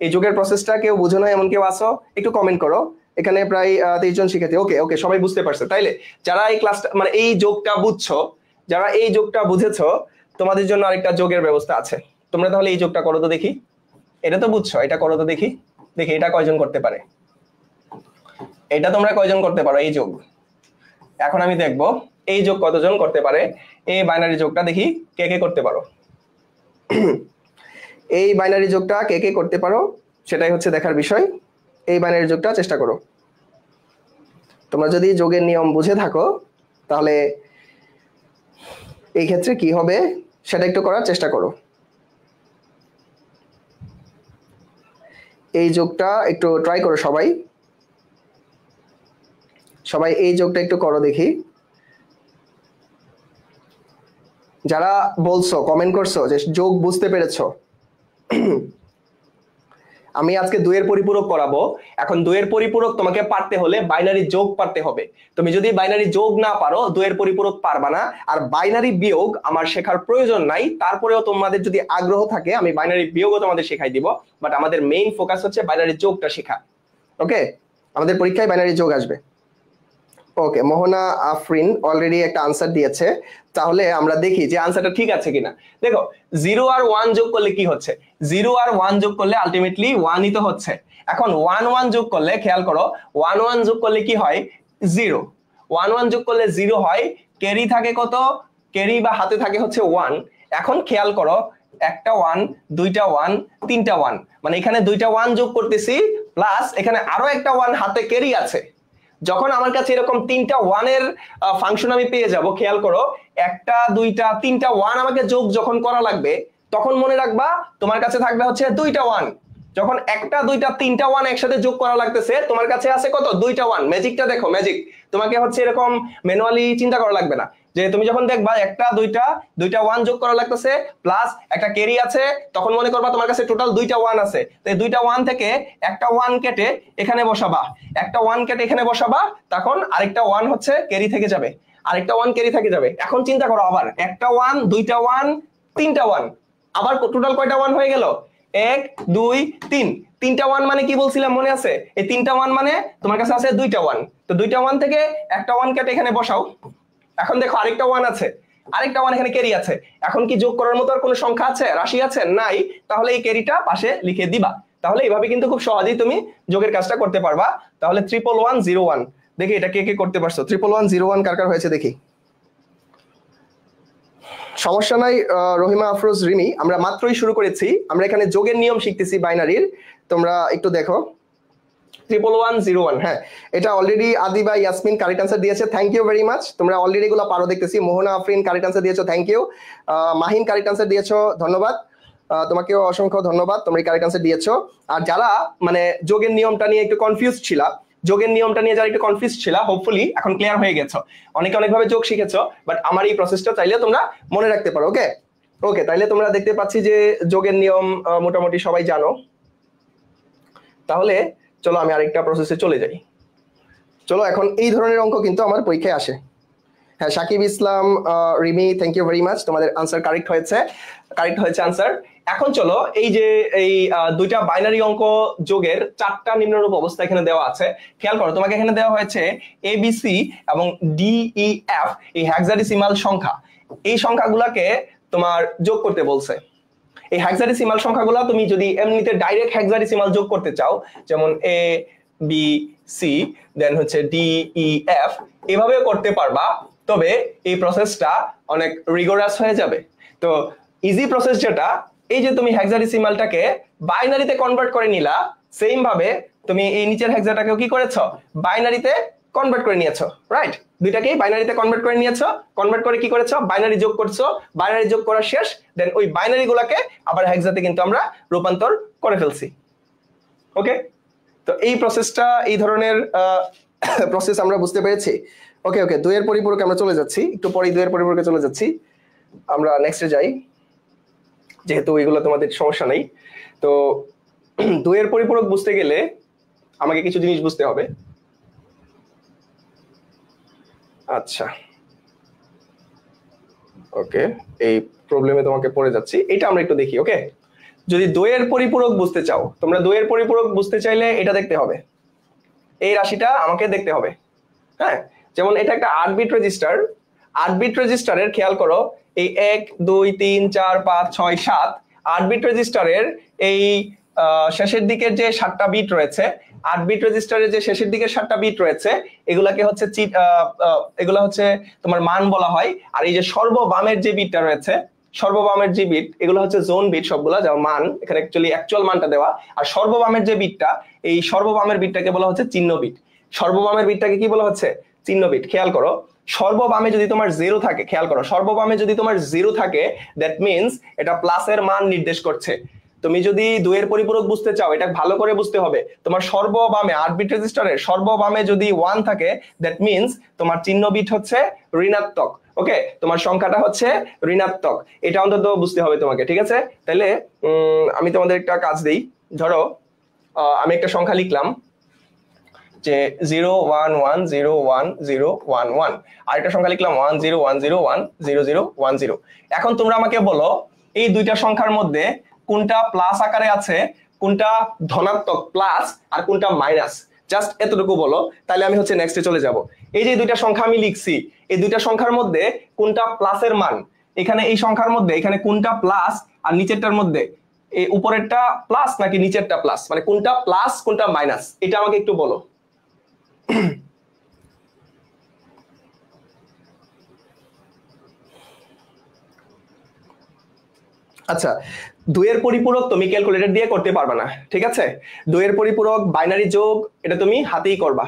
এই যোগের প্রসেসটা কেউ বুঝো না এমন কেউ আসো, একটু কমেন্ট করো। এখানে প্রায় 23 জন শিক্ষার্থী। ওকে ওকে, সবাই বুঝতে পারছে। তাইলে যারা এই ক্লাসটা মানে এই যোগটা বুঝছো, যারা এই যোগটা বুঝেছো, তোমাদের জন্য আরেকটা যোগের ব্যবস্থা আছে। তোমরা তাহলে এই যোগটা করো তো দেখি। এটা তো বুঝছো, এটা করো তো দেখি। দেখি এটা কয়জন করতে পারে, এটা তোমরা কয়জন করতে পারো এই যোগ। এখন আমি দেখবো এই যোগ কতজন করতে পারে। এই বাইনারি যোগটা দেখি কে কে করতে পারো। এই বাইনারি যোগটা কে কে করতে পারো সেটাই হচ্ছে দেখার বিষয়। এই বাইনারি যোগটা চেষ্টা করো। তোমরা যদি যোগের নিয়ম বুঝে থাকো তাহলে এই ক্ষেত্রে কি হবে সেটা একটু করার চেষ্টা করো। এই যোগটা একটু ট্রাই করো সবাই, সবাই এই যোগটা একটু করো দেখি। যারা বলছো, কমেন্ট করছো যে যোগ বুঝতে পেরেছো, আমি আজকে 2 এর পরিপূরক করাবো। এখন 2 এর পরিপূরক তোমাকে পারতে হলে বাইনারি যোগ পারতে হবে। তুমি যদি বাইনারি যোগ না পারো 2 এর পরিপূরক পারবা না। আর বাইনারি বিয়োগ আমার শেখার প্রয়োজন নাই, তারপরেও তোমাদের যদি আগ্রহ থাকে আমি বাইনারি বিয়োগও তোমাদের শেখাই দিব, বাট আমাদের মেইন ফোকাস হচ্ছে বাইনারি যোগটা শেখা। ওকে, আমাদের পরীক্ষায় বাইনারি যোগ আসবে। ওকে, মোহনা আফরিন অলরেডি একটা আনসার দিয়েছে, তাহলে আমরা দেখি যে আনসারটা ঠিক আছে কিনা। দেখো 0 আর 1 যোগ করলে কি হচ্ছে, 0 আর 1 যোগ করলে আলটিমেটলি 1ই তো হচ্ছে। এখন 1 1 যোগ করলে, খেয়াল করো, 1 1 যোগ করলে কি হয়, 0। 1 1 যোগ করলে 0 হয়, ক্যারি থাকে কত, ক্যারি বা হাতে থাকে হচ্ছে 1। এখন খেয়াল করো, একটা 1, দুইটা 1, তিনটা 1, মানে এখানে দুইটা 1 যোগ করতেছি, প্লাস এখানে আরো একটা 1 হাতে ক্যারি আছে। যখন আমার কাছে এরকম 3টা 1 এর ফাংশন আমি পেয়ে যাব, খেয়াল করো, একটা দুইটা 3টা 1 আমাকে যোগ যখন করা লাগবে, তখন মনে রাখবা তোমার কাছে থাকবে হচ্ছে 2টা 1। যখন একটা দুইটা 3টা 1 একসাথে যোগ করা লাগতেছে, তোমার কাছে আছে কত, 2টা 1। ম্যাজিকটা দেখো, ম্যাজিক তোমাকে হচ্ছে এরকম ম্যানুয়ালি চিন্তা করা লাগবে না। যে তুমি যখন দেখবা একটা দুইটা 1 যোগ করা লাগতেছে প্লাস একটা ক্যারি আছে, তখন মনে করবা তোমার কাছে টোটাল 2টা 1 আছে। তো এই 2টা 1 থেকে একটা 1 কেটে এখানে বসাবা, একটা 1 কেটে এখানে বসাবা, তখন আরেকটা 1 হচ্ছে ক্যারি থেকে যাবে, আরেকটা 1 ক্যারি থেকে যাবে। এখন চিন্তা করো, আবার একটা 1, দুইটা 1, তিনটা 1, আবার টোটাল কয়টা 1 হয়ে গেল, 1 2 3, তিনটা ওয়ান মানে কি বলছিলাম মনে আছে? এই তিনটা ওয়ান মানে তোমার কাছে আছে দুইটা ওয়ান, তো দুইটা ওয়ান থেকে একটা ওয়ান কেটে এখানে বসাও। এখন দেখো আরেকটা ওয়ান আছে, আরেকটা ওয়ান এখানে ক্যারি আছে। এখন কি যোগ করার মতো আর কোনো সংখ্যা আছে, রাশি আছে? নাই। তাহলে এই ক্যারিটা পাশে লিখে দিবা। তাহলে এইভাবে কিন্তু খুব সহজেই তুমি যোগের কাজটা করতে পারবা। তাহলে 11101, দেখি এটা কে কে করতে পারছো? 11101 কার কার হয়েছে দেখি। সমস্যা নাই রহিমা আফরোজ রিমি, আমরা মাত্রই শুরু করেছি, আমরা এখানে যোগের নিয়ম শিখতেছি বাইনারির। তোমরা একটু দেখো 11101, হ্যাঁ এটা already Adiba Yasmin correct answer দিয়েছে, থ্যাংক ইউ ভেরি মাচ। তোমরা অলরেডি এগুলো পারো দেখতেছি। মোহনা আফরিন কারেক্ট আনসার দিয়েছো, thank you. Mahin correct answer দিয়েছো, ধন্যবাদ। তোমাকেও অসংখ্য ধন্যবাদ, তোমরা কারেক্ট আনসার দিয়েছো। আর যারা মানে যোগের নিয়মটা নিয়ে একটু কনফিউজ ছিলা, যোগের নিয়মটা নিয়ে যারা একটু কনফিউজ ছিল, হোপফুলি এখন ক্লিয়ার হয়ে গেছো। অনেকে অনেকভাবে যোগ শিখেছো, বাট আমার এই প্রসেসটা চাইলে তোমরা মনে রাখতে পারো। ওকে ওকে, তাইলে তোমরা দেখতে পাচ্ছি যে যোগের নিয়ম মোটামুটি সবাই জানো। তাহলে চলো আমি আরেকটা প্রসেসে চলে যাই। চলো, এখন এই ধরনের অঙ্ক কিন্তু আমার পরীক্ষায় আসে। হ্যাঁ Sakib Islam Rimi, thank you very much, তোমাদের আনসার কারেক্ট হয়েছে, কারেক্ট হয়েছে আনসার। এখন চলো এই যে এই দুইটা বাইনারি অঙ্ক যোগের চারটা নিম্নরূপ অবস্থা এখানে দেওয়া আছে। খেয়াল করো, তোমাকে এখানে দেওয়া হয়েছে ABC এবং DEF, এই হেক্সাডেসিমাল সংখ্যা। এই সংখ্যাগুলোকে তোমার যোগ করতে বলছে। এই হেক্সাডেসিমাল সংখ্যাগুলো তুমি যদি এমনিতে ডাইরেক্ট হেক্সাডেসিমাল যোগ করতে চাও, যেমন ABC দেন হচ্ছে DEF, এভাবেও করতে পারবা। তবে এই প্রসেসটা অনেক রিগোরাস হয়ে যাবে। তো ইজি প্রসেস যেটা, এই যে তুমি হেক্সাডেসিমালটাকে বাইনারিতে কনভার্ট করে নিলা, সেম ভাবে তুমি এই নিচের হেক্সাটাকেও কি করেছো, বাইনারিতে কনভার্ট করে নিয়েছো, রাইট? দুইটাকেই বাইনারিতে কনভার্ট করে নিয়েছো, কনভার্ট করে কি করেছো, বাইনারি যোগ করছো। বাইনারি যোগ করা শেষ, দেন ওই বাইনারি গুলাকে আবার হেক্সাতে কিন্তু আমরা রূপান্তর করে ফেলছি। ওকে, তো এই প্রসেসটা, এই ধরনের প্রসেস আমরা বুঝতে পেরেছি। ওকে ওকে, দুইয়ের পরিপূরকে আমরা চলে যাচ্ছি, একটু পরে দুইয়ের পরিপূরকে চলে যাচ্ছি। আমরা নেক্সটে যাই, যেহেতু ওইগুলো তোমাদের সমস্যা নেই। তো দুইয়ের পরিপূরক বুঝতে গেলে আমাকে কিছু জিনিস বুঝতে হবে। আচ্ছা ওকে, এই প্রবলেমে তোমাকে পড়ে যাচ্ছি, এটা আমরা একটু দেখি। ওকে, যদি দুইয়ের পরিপূরক বুঝতে চাও, তোমরা দুইয়ের পরিপূরক বুঝতে চাইলে এটা দেখতে হবে, এই রাশিটা আমাকে দেখতে হবে। হ্যাঁ, যেমন এটা একটা 8 বিট রেজিস্টার। 8 বিট রেজিস্টারের খেয়াল করো, এই 1 2 3 4 5 6 7 8 বিট রেজিস্টারের এই শেষের দিকের যে 7টা বিট রয়েছে, 8 বিট রেজিস্টারের যে শেষের দিকের 7টা বিট রয়েছে, এগুলাকে হচ্ছে এগুলা হচ্ছে তোমার মান বলা হয়। আর এই যে সর্ববামের যে বিটটা রয়েছে, সর্ববামের যে বিট, এগুলো হচ্ছে জোন বিট সবগুলা, যা মান এখানে অ্যাকচুয়াল মানটা দেওয়া। আর সর্ববামের যে বিটটা, এই সর্ববামের বিটটাকে বলা হচ্ছে চিহ্ন বিট। সর্ববামের বিটটাকে কি বলা হচ্ছে, চিহ্ন বিট। খেয়াল করো, সর্ববামে যদি তোমার 0 থাকে, খেয়াল করো সর্ববামে যদি তোমার 0 থাকে, দ্যাট মিন্স এটা প্লাসের মান নির্দেশ করছে। তুমি যদি দুইয়ের পরিপূরক বুঝতে চাও, এটা ভালো করে বুঝতে হবে। তোমার সর্ববামে 8 বিট রেজিস্টারের সর্ববামে যদি 1 থাকে, দ্যাট মিন্স তোমার চিহ্ন বিট হচ্ছে ঋণাত্মক। ওকে, তোমার সংখ্যাটা হচ্ছে ঋণাত্মক, এটা অন্তত বুঝতে হবে তোমাকে, ঠিক আছে? তাহলে আমি তোমাদের একটা কাজ দেই। ধরো আমি একটা সংখ্যা লিখলাম যে 011010111, আর একটা সংখ্যা লিখলাম 1010100010। এখন তোমরা আমাকে বলো, এই দুইটা সংখ্যার মধ্যে কোনটা প্লাস আকারে আছে, কোনটা ধনাত্মক প্লাস, আর কোনটা মাইনাস, জাস্ট এতটুকু বলো, তাহলে আমি হচ্ছে নেক্সটে চলে যাব। এই যে দুইটা সংখ্যা আমি লিখছি, এই দুইটা সংখ্যার মধ্যে কোনটা প্লাসের মান, এখানে এই সংখ্যার মধ্যে এখানে কোনটা প্লাস, আর নিচেরটার মধ্যে এই উপরেরটা প্লাস নাকি নিচেরটা প্লাস, মানে কোনটা প্লাস কোনটা মাইনাস, এটা আমাকে একটু বলো। আচ্ছা, দুইয়ের পরিপূরক তুমি ক্যালকুলেটর দিয়ে করতে পারবে না, ঠিক আছে? দুইয়ের পরিপূরক বাইনারি যোগ, এটা তুমি হাতেই করবা,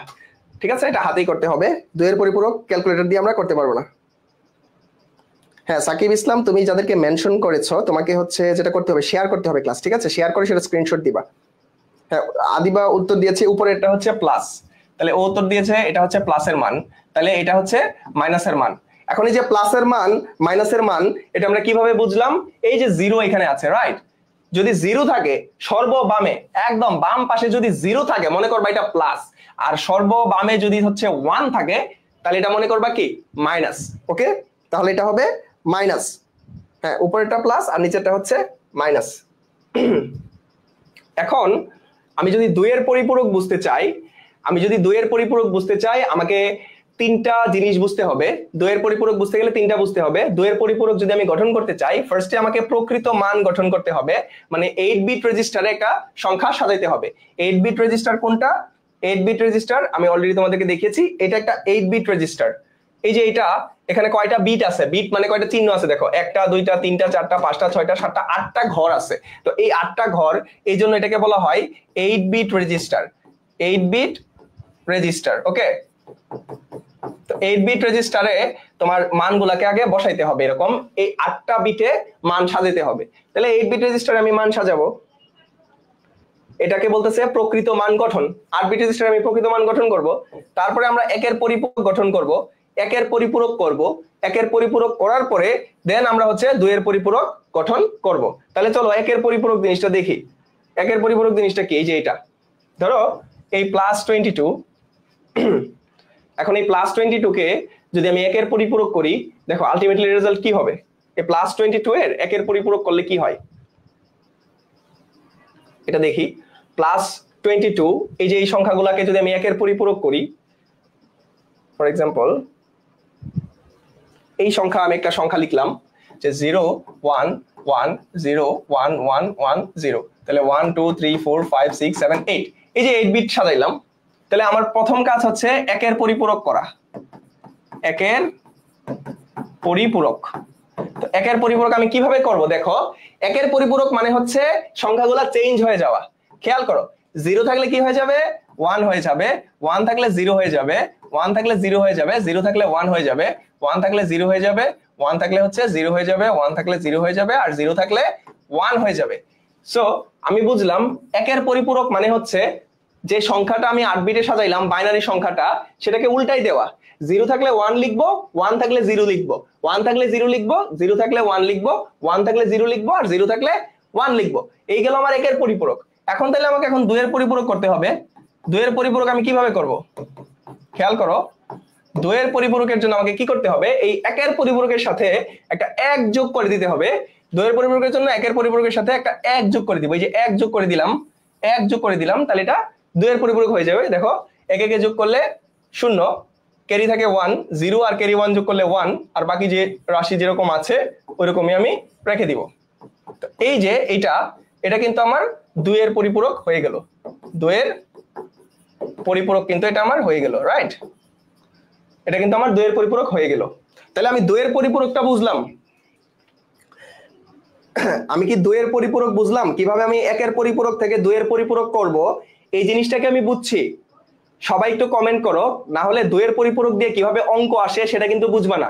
ঠিক আছে? এটা হাতেই করতে হবে। দুইয়ের পরিপূরক ক্যালকুলেটর দিয়ে আমরা করতে পারবো না। হ্যাঁ সাকিব ইসলাম, তুমি যাদেরকে মেনশন করেছো, তোমাকে হচ্ছে যেটা করতে হবে, শেয়ার করতে হবে ক্লাস, ঠিক আছে? শেয়ার করে সেটা স্ক্রিনশট দিবা। হ্যাঁ, আদিবা উত্তর দিয়েছে উপরে এটা হচ্ছে প্লাস, তাহলে ও উত্তর দিয়েছে এটা হচ্ছে প্লাসের মান, তাহলে এটা হচ্ছে মাইনাসের মান। এখন এই যে প্লাসের মান মাইনাসের মান, এটা আমরা কিভাবে বুঝলাম? এই যে 0 এখানে আছে, রাইট? যদি 0 থাকে সর্ববামে, একদম বাম পাশে যদি 0 থাকে, মনে করবা এটা প্লাস, আর সর্ববামে যদি হচ্ছে 1 থাকে, তাহলে এটা মনে করবা কি মাইনাস। ওকে, তাহলে এটা হবে মাইনাস। হ্যাঁ, উপরেরটা প্লাস আর নিচেরটা হচ্ছে মাইনাস। এখন আমি যদি 2 এর পরিপূরক বুঝতে চাই আমাকে তিনটা জিনিস বুঝতে হবে। 2 এর পরিপূরক বুঝতে গেলে তিনটা বুঝতে হবে। 2 এর পরিপূরক যদি আমি গঠন করতে চাই, ফার্স্টে আমাকে প্রকৃত মান গঠন করতে হবে, মানে 8 বিট রেজিস্টারে একটা সংখ্যা সাজাইতে হবে। 8 বিট রেজিস্টার কোনটা? 8 বিট রেজিস্টার আমি অলরেডি তোমাদেরকে দেখিয়েছি, এটা একটা 8 বিট রেজিস্টার। এই যে এটা, এখানে কয়টা বিট আছে? বিট মানে কয়টা চিহ্ন আছে দেখো, 1টা 2টা 3টা 4টা 5টা 6টা 7টা 8টা ঘর আছে। তো এই 8টা ঘর, এই জন্য এটাকে বলা হয় 8 বিট রেজিস্টার। 8 বিট রেজিস্টার, ওকে। তো 8 বিট রেজিস্টারে তোমার মানগুলোকে আগে বসাইতে হবে, এরকম এই 8টা বিটে মান সাজাতে হবে। তাহলে 8 বিট রেজিস্টারে আমি মান সাজাবো, এটাকে বলতেছে প্রকৃত মান গঠন। 8 বিট রেজিস্টারে আমি প্রকৃত মান গঠন করব। তারপরে আমরা একের পরিপূরক গঠন করব, একের পরিপূরক করব, একের পরিপূরক করার পরে দেন আমরা হচ্ছে 2 এর পরিপূরক গঠন করব। তাহলে চলো একের পরিপূরক জিনিসটা দেখি। একের পরিপূরক জিনিসটা কি? এই যে এটা, ধরো এই +22, এখন এই +22 কে যদি আমি একের পরিপূরক করি, দেখো আলটিমেটলি রেজাল্ট কি হবে? এই +22 এর একের পরিপূরক করলে কি হয় এটা দেখি। +22, এই যে এই সংখ্যাগুলোকে যদি আমি একের পরিপূরক করি, ফর এক্সাম্পল এই সংখ্যা, আমি একটা সংখ্যা লিখলাম যে 0 1 1 0 1 1 1 0, তাহলে 1 2 3 4 5 6 7 8, এই যে 8 বিট সাজাইলাম। তাহলে আমার প্রথম কাজ হচ্ছে একের পরিপূরক করা, একের পরিপূরক। তো একের পরিপূরক আমি কিভাবে করব? দেখো একের পরিপূরক মানে হচ্ছে সংখ্যাগুলো চেঞ্জ হয়ে যাওয়া। খেয়াল করো, 0 থাকলে কি হয়ে যাবে? 1 হয়ে যাবে, 1 থাকলে 0 হয়ে যাবে, 1 থাকলে 0 হয়ে যাবে, 0 থাকলে 1 হয়ে যাবে, 1 থাকলে 0 হয়ে যাবে, 1 থাকলে হচ্ছে 0 হয়ে যাবে, 1 থাকলে 0 হয়ে যাবে, আর 0 থাকলে 1 হয়ে যাবে। সো আমি বুঝলাম একের পরিপূরক মানে হচ্ছে যে সংখ্যাটা আমি 8 বিটে সাজাইলাম, বাইনারি সংখ্যাটা, সেটাকে উল্টাই দেওয়া। 0 থাকলে 1 লিখবো, 1 থাকলে 0 লিখবো, 1 থাকলে 0 লিখবো, 0 থাকলে 1 লিখবো, 1 থাকলে 0 লিখবো, আর 0 থাকলে 1 লিখবো। এই গেল আমার একের পরিপূরক। এখন তাহলে আমাকে এখন 2 এর পরিপূরক করতে হবে। 2 এর পরিপূরক আমি কিভাবে করব? খেয়াল করো, 2 এর পরিপূরকের জন্য আমাকে কি করতে হবে? এই একের পরিপূরকের সাথে একটা 1 যোগ করে দিতে হবে। 2 এর পরিপূরকের জন্য একের পরিপূরকের সাথে একটা 1 যোগ করে দিব। এই যে 1 যোগ করে দিলাম, 1 যোগ করে দিলাম, তাহলে এটা 2 এর পরিপূরক হয়ে যাবে। দেখো একে যোগ করলে 0, ক্যারি থাকে 1, 0 আর ক্যারি 1 যোগ করলে 1, আর বাকি যে রাশি যেরকম আছে ওইরকমই আমি রেখে দিব। তো এই যে এটা কিন্তু আমার 2 এর পরিপূরক হয়ে গেল। 2 এর পরিপূরক কিন্তু এটা আমার হয়ে গেল, রাইট? এটা কিন্তু আমার 2 এর পরিপূরক হয়ে গেল। তাহলে আমি 2 এর পরিপূরকটা বুঝলাম। আমি কি 2 এর পরিপূরক বুঝলাম? কিভাবে আমি একের পরিপূরক থেকে 2 এর পরিপূরক করব, এই জিনিসটাকে আমি বুঝছি। সবাই একটু কমেন্ট করো, না হলে 2 এর পরিপূরক দিয়ে কিভাবে অঙ্ক আসে সেটা কিন্তু বুঝবা না,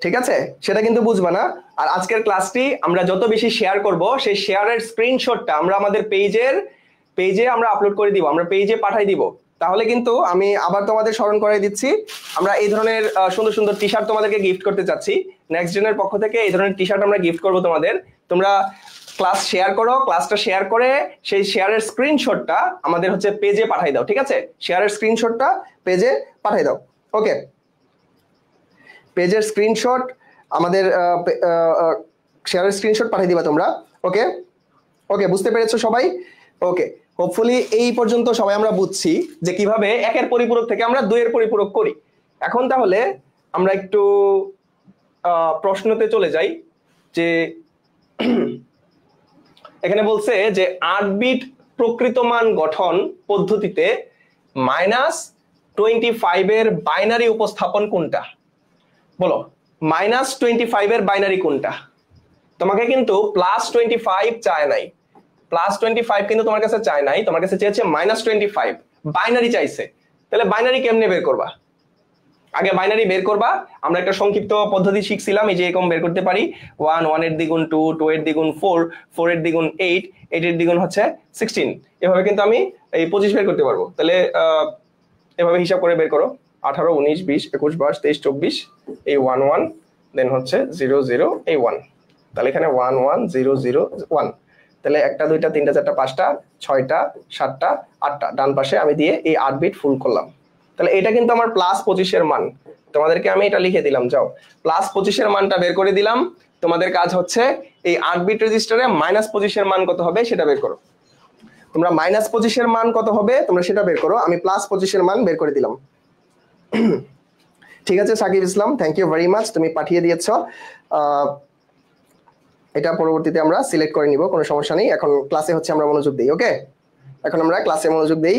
ঠিক আছে? সেটা কিন্তু বুঝবা না। আর আজকের ক্লাসটি আমরা যত বেশি শেয়ার করব, সেই শেয়ারের স্ক্রিনশটটা আমরা আমাদের পেজে আমরা আপলোড করে দিব, আমরা পেজে পাঠাই দিব। তাহলে কিন্তু আমি আবার তোমাদের স্মরণ করে দিচ্ছি, আমরা এই ধরনের সুন্দর সুন্দর টি শার্ট তোমাদেরকে গিফট করতে চাচ্ছি। নেক্সট জেনের পক্ষ থেকে এই ধরনের টি শার্ট আমরা গিফট করব তোমাদের। তোমরা ক্লাস শেয়ার করো, ক্লাসটা শেয়ার করে সেই শেয়ারের স্ক্রিনশটটা আমাদের হচ্ছে পেজে পাঠাই দাও, ঠিক আছে? শেয়ারের স্ক্রিনশটটা পেজে পাঠাই দাও, ওকে? পেজের স্ক্রিনশট আমাদের শেয়ারের স্ক্রিনশট পাঠিয়ে দিবা তোমরা, ওকে? ওকে, বুঝতে পেরেছো সবাই? ওকে, হোপফুলি এই পর্যন্ত সবাই আমরা বুঝছি যে কিভাবে একের পরিপূরক থেকে আমরা 2 এর পরিপূরক করি। এখন তাহলে আমরা একটু প্রশ্নতে চলে যাই। যে এখানে বলছে যে 8 বিট প্রকৃত মান গঠন পদ্ধতিতে -25 এর বাইনারি উপস্থাপন কোনটা? বলো, -25 এর বাইনারি কোনটা? তোমাকে কিন্তু +25 চায় নাই, +25 কিন্তু তোমার কাছে চায় নাই, তোমার কাছে চেয়েছে -25, বাইনারি চাইছে। তাহলে বাইনারি কেমনে বের করবা? আগে বাইনারি বের করবা। আমরা একটা সংক্ষিপ্ত পদ্ধতি শিখছিলাম, এই যে এরকম বের করতে পারি, 1 1 এর দ্বিগুণ 2, 2 এর দ্বিগুণ 4, 4 এর দ্বিগুণ 8, 8 এর দ্বিগুণ হচ্ছে 16। এভাবে কিন্তু আমি এই 25 বের করতে পারবো। তাহলে এভাবে হিসাব করে বের করো, 18 19 20 21 22 23 24, এই 1 1, দেন হচ্ছে 0 0, এই 1। তাহলে এখানে 1 1 0 0 1। তাহলে 1টা 2টা 3টা 4টা 5টা 6টা 7টা 8টা ডান পাশে আমি দিয়ে এই 8 বিট ফুল করলাম। তাহলে এটা কিন্তু আমার +25 এর মান। তোমাদেরকে আমি এটা লিখে দিলাম, যাও +25 এর মানটা বের করে দিলাম। তোমাদের কাজ হচ্ছে এই 8 বিট রেজিস্টারে -25 এর মান কত হবে সেটা বের করো। তোমরা -25 এর মান কত হবে তোমরা সেটা বের করো, আমি +25 এর মান বের করে দিলাম। ঠিক আছে সাকিব ইসলাম, থ্যাংক ইউ ভেরি মাচ, তুমি পাঠিয়ে দিয়েছ। এটা পরবর্তীতে আমরা সিলেক্ট করে নিব, কোনো সমস্যা নেই। এখন ক্লাসে হচ্ছে আমরা মনোযোগ দিই। ওকে, এখন আমরা ক্লাসে মনোযোগ দেই।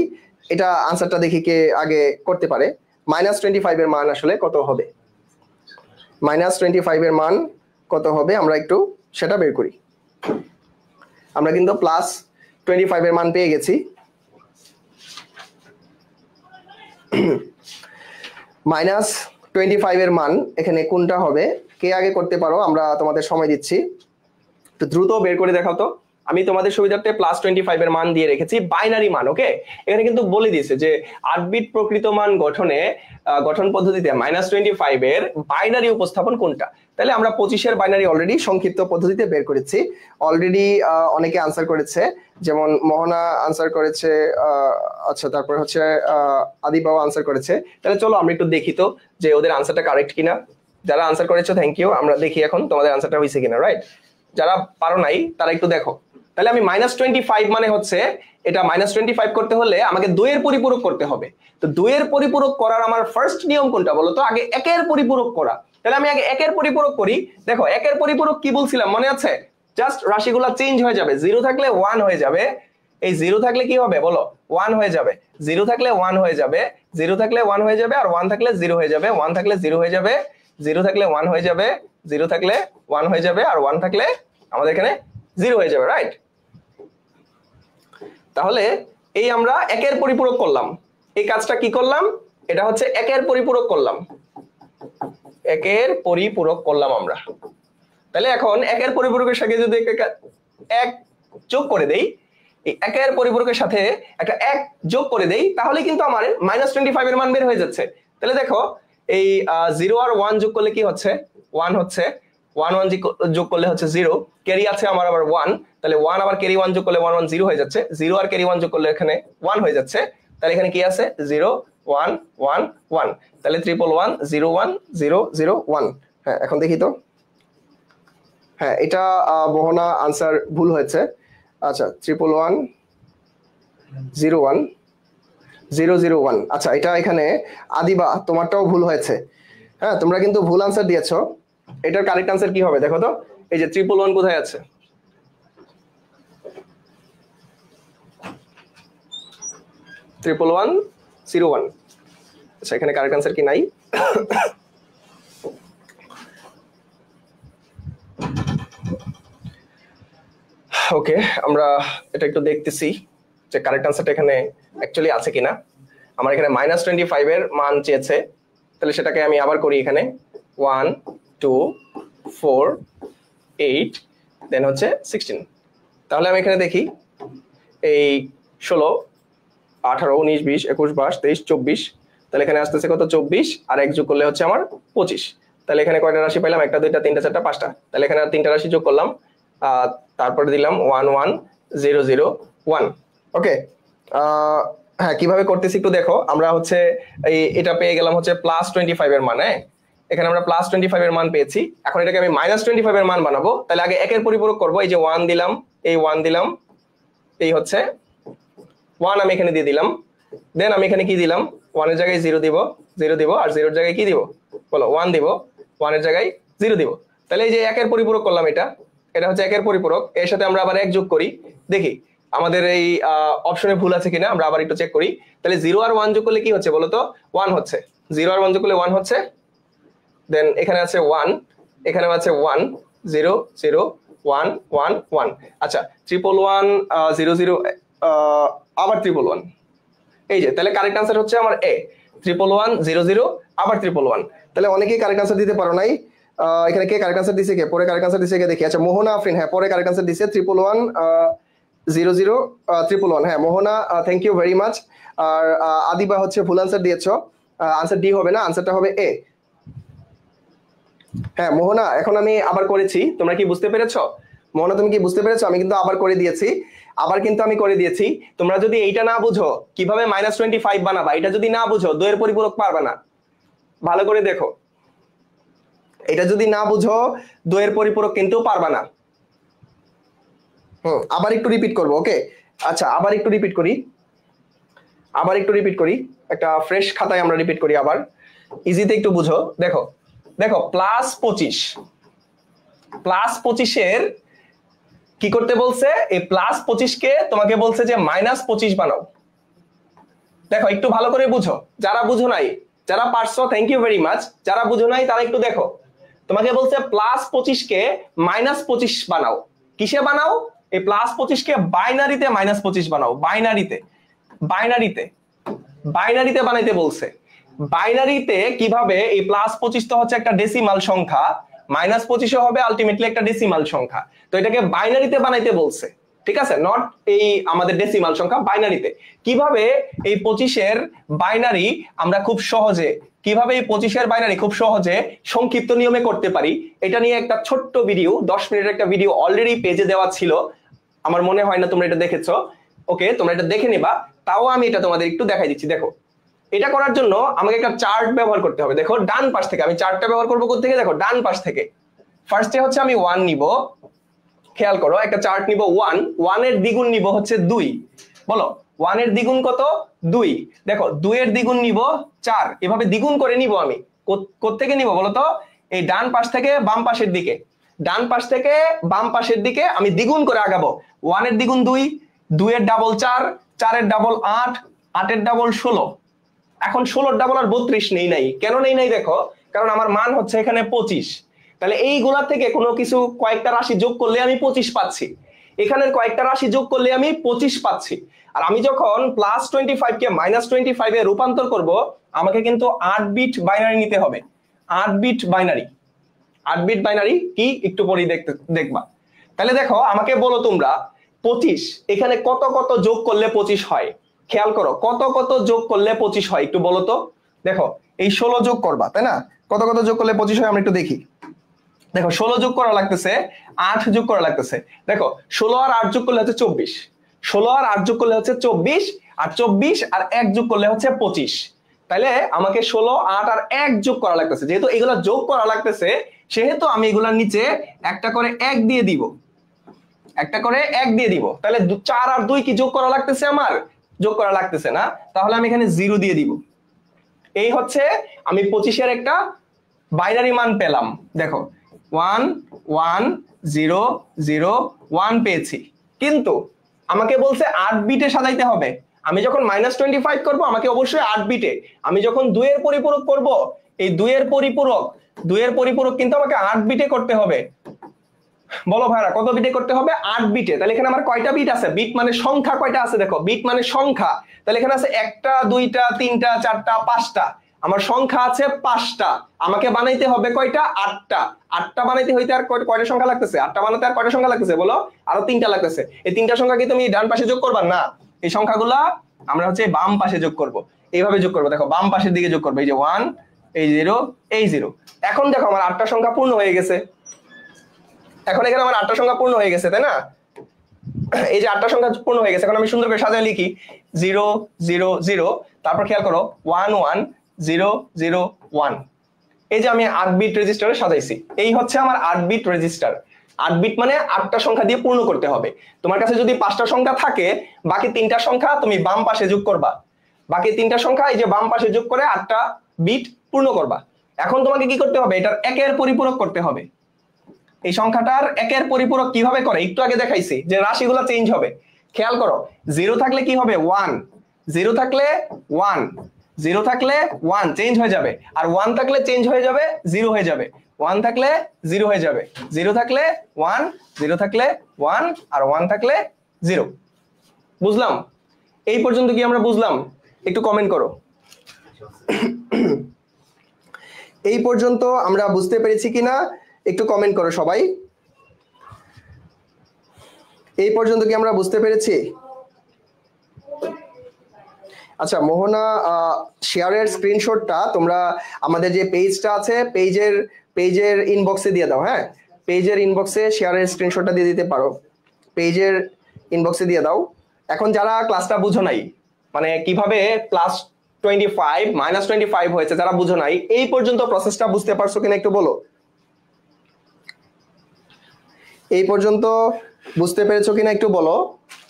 এটা আনসারটা দেখি কে আগে করতে পারে। -25 এর মান আসলে কত হবে, -25 এর মান কত হবে আমরা একটু সেটা বের করি। আমরা কিন্তু +25 এর মান পেয়ে গেছি। -25 এর মান এখানে কোনটা হবে, কে আগে করতে পারো, আমরা তোমাদের সময় দিচ্ছি, একটু দ্রুত বের করে দেখাও তো। আমি তোমাদের সুবিধার্থে +25 এর মান দিয়ে রেখেছি, বাইনারি মান। ওকে, এখানে কিন্তু বলে দিয়েছে যে 8 বিট প্রকৃত মান গঠন পদ্ধতিতে -25 এর বাইনারি উপস্থাপন কোনটা। তাহলে আমরা 25 এর বাইনারি অলরেডি সংক্ষিপ্ত পদ্ধতিতে বের করেছি। অলরেডি অনেকে আনসার করেছে, যেমন মোহনা আনসার করেছে, আচ্ছা তারপর হচ্ছে আদিবাও আনসার করেছে। তাহলে চলো আমরা একটু দেখি তো যে ওদের আনসারটা কারেক্ট কিনা। যারা আনসার করেছো থ্যাংক ইউ, আমরা দেখি এখন তোমাদের আনসারটা হয়েছে কিনা। রাইট, যারা পারো নাই তারা একটু দেখো। তাহলে আমি -25 মানে হচ্ছে এটা -25 করতে হলে আমাকে 2 এর পরিপূরক করতে হবে। তো 2 এর পরিপূরক করার আমার ফার্স্ট নিয়ম কোনটা বলো তো, আগে 1 এর পরিপূরক করা। তাহলে আমি আগে 1 এর পরিপূরক করি। দেখো 1 এর পরিপূরক কি বলছিলাম মনে আছে, জাস্ট রাশিগুলো চেঞ্জ হয়ে যাবে, 0 থাকলে 1 হয়ে যাবে, এই 0 থাকলে কি হবে বলো 1 হয়ে যাবে, 0 থাকলে 1 হয়ে যাবে, 0 থাকলে 1 হয়ে যাবে, আর 1 থাকলে 0 হয়ে যাবে, 1 থাকলে 0 হয়ে যাবে, 0 থাকলে 1 হয়ে যাবে, 0 থাকলে 1 হয়ে যাবে, আর 1 থাকলে আমাদের এখানে 0 হয়ে যাবে। রাইট, তাহলে এই আমরা 1 এর পরিপূরক করলাম, এই কাজটা কি করলাম, এটা হচ্ছে 1 এর পরিপূরক করলাম, 1 এর পরিপূরক করলাম আমরা। তাহলে এখন 1 এর পরিপূরকের সাথে যদি 1 যোগ করে দেই, এই 1 এর পরিপূরকের সাথে একটা 1 যোগ করে দেই, তাহলে কিন্তু আমার -25 এর মান বের হয়ে যাচ্ছে। তাহলে দেখো এই 0 আর 1 যোগ করলে কি হচ্ছে 1 হচ্ছে, 1 1 যোগ করলে হচ্ছে 0, ক্যারি আছে আমার আবার 1, তাহলে 1 আবার ক্যারি 1 যোগ করলে 1 1 0 হয়ে যাচ্ছে, 0 আর ক্যারি 1 যোগ করলে এখানে 1 হয়ে যাচ্ছে। তাহলে এখানে কি আছে 0 1 1 1, তাহলে 111 0 1 0 0 1। হ্যাঁ এখন দেখি তো, হ্যাঁ এটা মোহনা আনসার ভুল হয়েছে। আচ্ছা 111 0 1 0 0 1, আচ্ছা এটা এখানে আদিবা তোমারটাও ভুল হয়েছে। হ্যাঁ তোমরা কিন্তু ভুল আনসার দিয়েছো, এটার কারেক্ট আনসার কি হবে দেখো তো, এই যে 111 কোথায় আছে, 111 0 1, আচ্ছা এখানে কারেক্ট আনসার কি নাই। ওকে, আমরা এটা একটু দেখতেছি যে কারেক্ট আনসারটা এখানে অ্যাকচুয়ালি আছে কিনা। আমার এখানে -25 এর মান চেয়েছে, তাহলে সেটাকে আমি আবার করি, এখানে 1 2 4 8 দেন হচ্ছে 16। তাহলে আমি এখানে দেখি এই 16 18 19 20 21 22 23 24, তাহলে এখানে আসতেছে কত 24, আর 1 যোগ করলে হচ্ছে আমার 25। তাহলে এখানে কয়টা রাশি পাইলাম, 1 2 3 4 5টা, তাহলে এখানে আর 3টা রাশি যোগ করলাম, তারপরে দিলাম 1 1 0 0 1। ওকে, হ্যাঁ কিভাবে করতেছি একটু দেখো। আমরা হচ্ছে এটা পেয়ে গেলাম হচ্ছে +25 এর মান। হ্যাঁ এখানে আমরা +25 এর মান পেয়েছি, এখন এটাকে আমি -25 এর মান বানাবো। তাহলে আগে 1 এর পরিপূরক করবো, এই যে 1 দিলাম, এই 1 দিলাম, এই হচ্ছে 1 আমি এখানে দিয়ে দিলাম, দেন আমি এখানে কি দিলাম 1 এর জায়গায় 0 দিব, 0 দিব, আর 0 এর জায়গায় কি দিব বলো 1 দিব, 1 এর জায়গায় 0 দিব। তাহলে এই যে 1 এর পরিপূরক করলাম, এটা হচ্ছে 1 এর পরিপূরক, এর সাথে আমরা আবার 1 যোগ করি, দেখি আমাদের এই অপশনে ভুল আছে কিনা, আমরা আবার একটু চেক করি। তাহলে 0 আর 1 যোগ করলে কি হচ্ছে বলো তো 1 হচ্ছে, 0 আর 1 যোগ করলে 1 হচ্ছে, দেন এখানে আছে 1, এখানে আছে 1 0 0 1 1 1। আচ্ছা 111 0 0 আবার 111, এই যে তাহলে কারেক্ট আনসার হচ্ছে আমার এ 111 0 0 আবার 111। তাহলে অনেকেই কারেক্ট আনসার দিতে পারো নাই, এখানে কে কারেক্ট আনসার দিছে, কে পরে কারেক্ট আনসার দিছে কে দেখি। আচ্ছা মোহনা আফরিন, হ্যাঁ পরে কারেক্ট আনসার দিছে 111 0 0 111। হ্যাঁ মোহনা থ্যাংক ইউ ভেরি মাচ। আর আদিবা হচ্ছে ভুল আনসার দিয়েছো, আনসার ডি হবে না, আনসারটা হবে এ। হ্যাঁ মোহনা এখন আমি আবার করেছি, তোমরা কি বুঝতে পেরেছো মোহনা, তুমি কি বুঝতে পেরেছো, আমি কিন্তু আবার করে দিয়েছি, আবার কিন্তু আমি করে দিয়েছি। তোমরা যদি এইটা না বুঝো কিভাবে -25 বানাবা, এটা যদি না বুঝো 2 এর পরিপূরক পারবে না। ভালো করে দেখো, এটা যদি না বুঝো 2 এর পরিপূরক কিন্তু পারবা না। আবার একটু রিপিট করবো, ওকে? আচ্ছা, আবার একটু রিপিট করি, একটা ফ্রেশ খাতায় আমরা রিপিট করি আবার, ইজিতে একটু বুঝো। দেখো দেখো +25 এর কি করতে বলছে? এই +25 কে তোমাকে বলছে যে -25 বানাও। দেখো একটু ভালো করে বুঝো, যারা বুঝো নাই, যারা পারছো থ্যাংক ইউ ভেরি মাচ, যারা বুঝো নাই তারা একটু দেখো। তোমাকে বলছে +25 কে -25 বানাও। কিসে বানাও? এই +25 কে বাইনারিতে -25 বানাও। বাইনারিতে বানাইতে বলছে। বাইনারিতে কিভাবে? এই +25 তো হচ্ছে একটা ডেসিমাল সংখ্যা, -25 হবে আলটিমেটলি একটা ডেসিমাল সংখ্যা, তো এটাকে বাইনারিতে বানাইতে বলছে, ঠিক আছে? নট এই আমাদের ডেসিমাল সংখ্যা, বাইনারিতে। কিভাবে এই 25-এর বাইনারি আমরা খুব সহজে, কিভাবে এই 25-এর বাইনারি খুব সহজে সংক্ষিপ্ত নিয়মে করতে পারি, এটা নিয়ে একটা ছোট্ট ভিডিও, 10 মিনিটের একটা ভিডিও অলরেডি পেজে দেওয়া ছিল, আমার মনে হয় না তোমরা এটা দেখেছো। ওকে, তোমরা এটা দেখে নিবা, তাও আমি এটা তোমাদের একটু দেখাই দিচ্ছি। দেখো, এটা করার জন্য আমাকে একটা চার্ট ব্যবহার করতে হবে। দেখো ডান পাশ থেকে আমি চার্টটা ব্যবহার করবো কোথা থেকে? দেখো ডান পাশ থেকে। ফার্স্টে হচ্ছে আমি 1 নিব, খেয়াল করো, একটা চার্ট নিব 1 এর দ্বিগুণ নিব হচ্ছে 2। বলো 1 এর দ্বিগুণ কত? 2। দেখো 2 এর দ্বিগুণ নিব 4, এভাবে দ্বিগুণ করে নিব আমি। কোত্থেকে নিব বলো তো? এই ডান পাশ থেকে বাম পাশের দিকে, ডান পাশ থেকে বাম পাশের দিকে আমি দ্বিগুণ করে আগাবো। 1 এর দ্বিগুণ 2, 2 এর ডাবল 4, 4 এর ডাবল 8, 8 এর ডাবল 16। এখন 16 ডাবল আর 32 নেই নাই, কেন নেই নাই? দেখো, কারণ আমার মান হচ্ছে এখানে 25। তাহলে এইগুলা থেকে কোনো কিছু কয়েকটা রাশি যোগ করলে আমি 25 পাচ্ছি, এখানের কয়েকটা রাশি যোগ করলে আমি 25 পাচ্ছি। আর আমি যখন +25 কে -25 এ রূপান্তর করব, আমাকে কিন্তু 8 বিট বাইনারি নিতে হবে। 8 বিট বাইনারি কি একটু পরেই দেখবা। তাহলে দেখো, আমাকে বলো তোমরা 25 এখানে কত কত যোগ করলে 25 হয়? খেয়াল করো, কত কত যোগ করলে 25 হয় একটু বলো তো। দেখো এই 16 যোগ করবা, তাই না? কত কত যোগ করলে 25 হয় আমরা একটু দেখি। দেখো 16 যোগ করা লাগতেছে, 8 যোগ করা লাগতেছে। দেখো 16 আর 8 যোগ করলে হচ্ছে 24, 16 আর 8 যোগ করলে হচ্ছে 24, আর 24 আর 1 যোগ করলে হচ্ছে 25। তাহলে আমাকে 16, 8 আর 1 যোগ করা লাগতেছে। যেহেতু এগুলো যোগ করা লাগতেছে, সেহেতু আমি এগুলোর নিচে একটা করে 1 দিয়ে দিব, একটা করে 1 দিয়ে দিব। তাহলে 4 আর 2 কি যোগ করা লাগতেছে? আমার যোগ করা লাগতেছে না, তাহলে আমি এখানে 0 দিয়ে দিব। এই হচ্ছে আমি 25-এর একটা বাইনারি মান পেলাম। দেখো 1 1 0 0 1 পেয়েছি, কিন্তু আমাকে বলছে 8 বিটে সাজাইতে হবে। আমি যখন -25 করব, আমাকে অবশ্যই 8 বিটে। আমি যখন 2 এর পরিপূরক করব, এই 2 এর পরিপূরক কিন্তু আমাকে 8 বিটে করতে হবে। বলো ভাইরা, কত বিটে করতে হবে? 8 বিটে। তাহলে এখানে আমার কয়টা বিট আছে? বিট মানে সংখ্যা কয়টা আছে? দেখো বিট মানে সংখ্যা, তাহলে এখানে আছে 1টা 2টা 3টা 4টা 5টা, আমার সংখ্যা আছে 5টা। আমাকে বানাইতে হবে কয়টা? 8টা। 8টা বানাইতে হইতে আর কয়টা সংখ্যা লাগতেছে? 8টা বানাতে আর কয়টা সংখ্যা লাগতেছে বলো? আরো 3টা লাগতেছে। এই 3টা সংখ্যা কি তুমি ডান পাশে যোগ করবা? না, এই সংখ্যাগুলা আমরা হচ্ছে বাম পাশে যোগ করব। এইভাবে যোগ করব। দেখো বাম পাশের দিকে যোগ করব, এই যে 1, এই 0, এই 0। এখন দেখো আমার 8টা সংখ্যা পূর্ণ হয়ে গেছে। এখন এখানে আমার 8টা সংখ্যা পূর্ণ হয়ে গেছে, তাই না? এই যে 8টা সংখ্যা পূর্ণ হয়ে গেছে, এখন আমি সুন্দর করে সাজায় লিখি 0 0 0, তারপর খেয়াল করো 1 1 0 0 1। এই যে আমি 8 বিট রেজিস্টারে সাজাইছি, এই হচ্ছে আমার 8 বিট রেজিস্টার। 8 বিট মানে 8টা সংখ্যা দিয়ে পূর্ণ করতে হবে। তোমার কাছে যদি 5টা সংখ্যা থাকে, বাকি 3টা সংখ্যা তুমি বাম পাশে যোগ করবা। বাকি 3টা সংখ্যা এই যে বাম পাশে যোগ করে 8টা বিট পূর্ণ করবা। এখন তোমাকে কি করতে হবে? এটার একের পরিপূরক করতে হবে। এই সংখ্যাটার একের পরিপূরক কিভাবে করে একটু আগে দেখাইছি, যে রাশিগুলো চেঞ্জ হবে। খেয়াল করো, 0 থাকলে কি হবে? 1, 0 থাকলে 1, 0 থাকলে 1 চেঞ্জ হয়ে যাবে, আর 1 থাকলে চেঞ্জ হয়ে যাবে 0 হয়ে যাবে, 1 থাকলে 0 হয়ে যাবে, 0 থাকলে 1, 0 থাকলে 1, আর 1 থাকলে 0। বুঝলাম? এই পর্যন্ত কি আমরা বুঝলাম? একটু কমেন্ট করো। এই পর্যন্ত আমরা বুঝতে পেরেছি কিনা একটু কমেন্ট করো সবাই। এই পর্যন্ত কি আমরা বুঝতে পেরেছি? আচ্ছা মোহনা, শেয়ারের স্ক্রিনশটটা তোমরা আমাদের যে পেজটা আছে পেজের ইনবক্সে দিয়ে দাও। হ্যাঁ, পেজের ইনবক্সে শেয়ারের স্ক্রিনশটটা দিয়ে দিতে পারো, পেজের ইনবক্সে দিয়ে দাও। এখন যারা ক্লাসটা বুঝো নাই, মানে কিভাবে +25 -25 হয়েছে, যারা বুঝো নাই, এই পর্যন্ত প্রসেসটা বুঝতে পারছো কিনা একটু বলো। এই পর্যন্ত বুঝতে পেরেছো কিনা একটু বলো,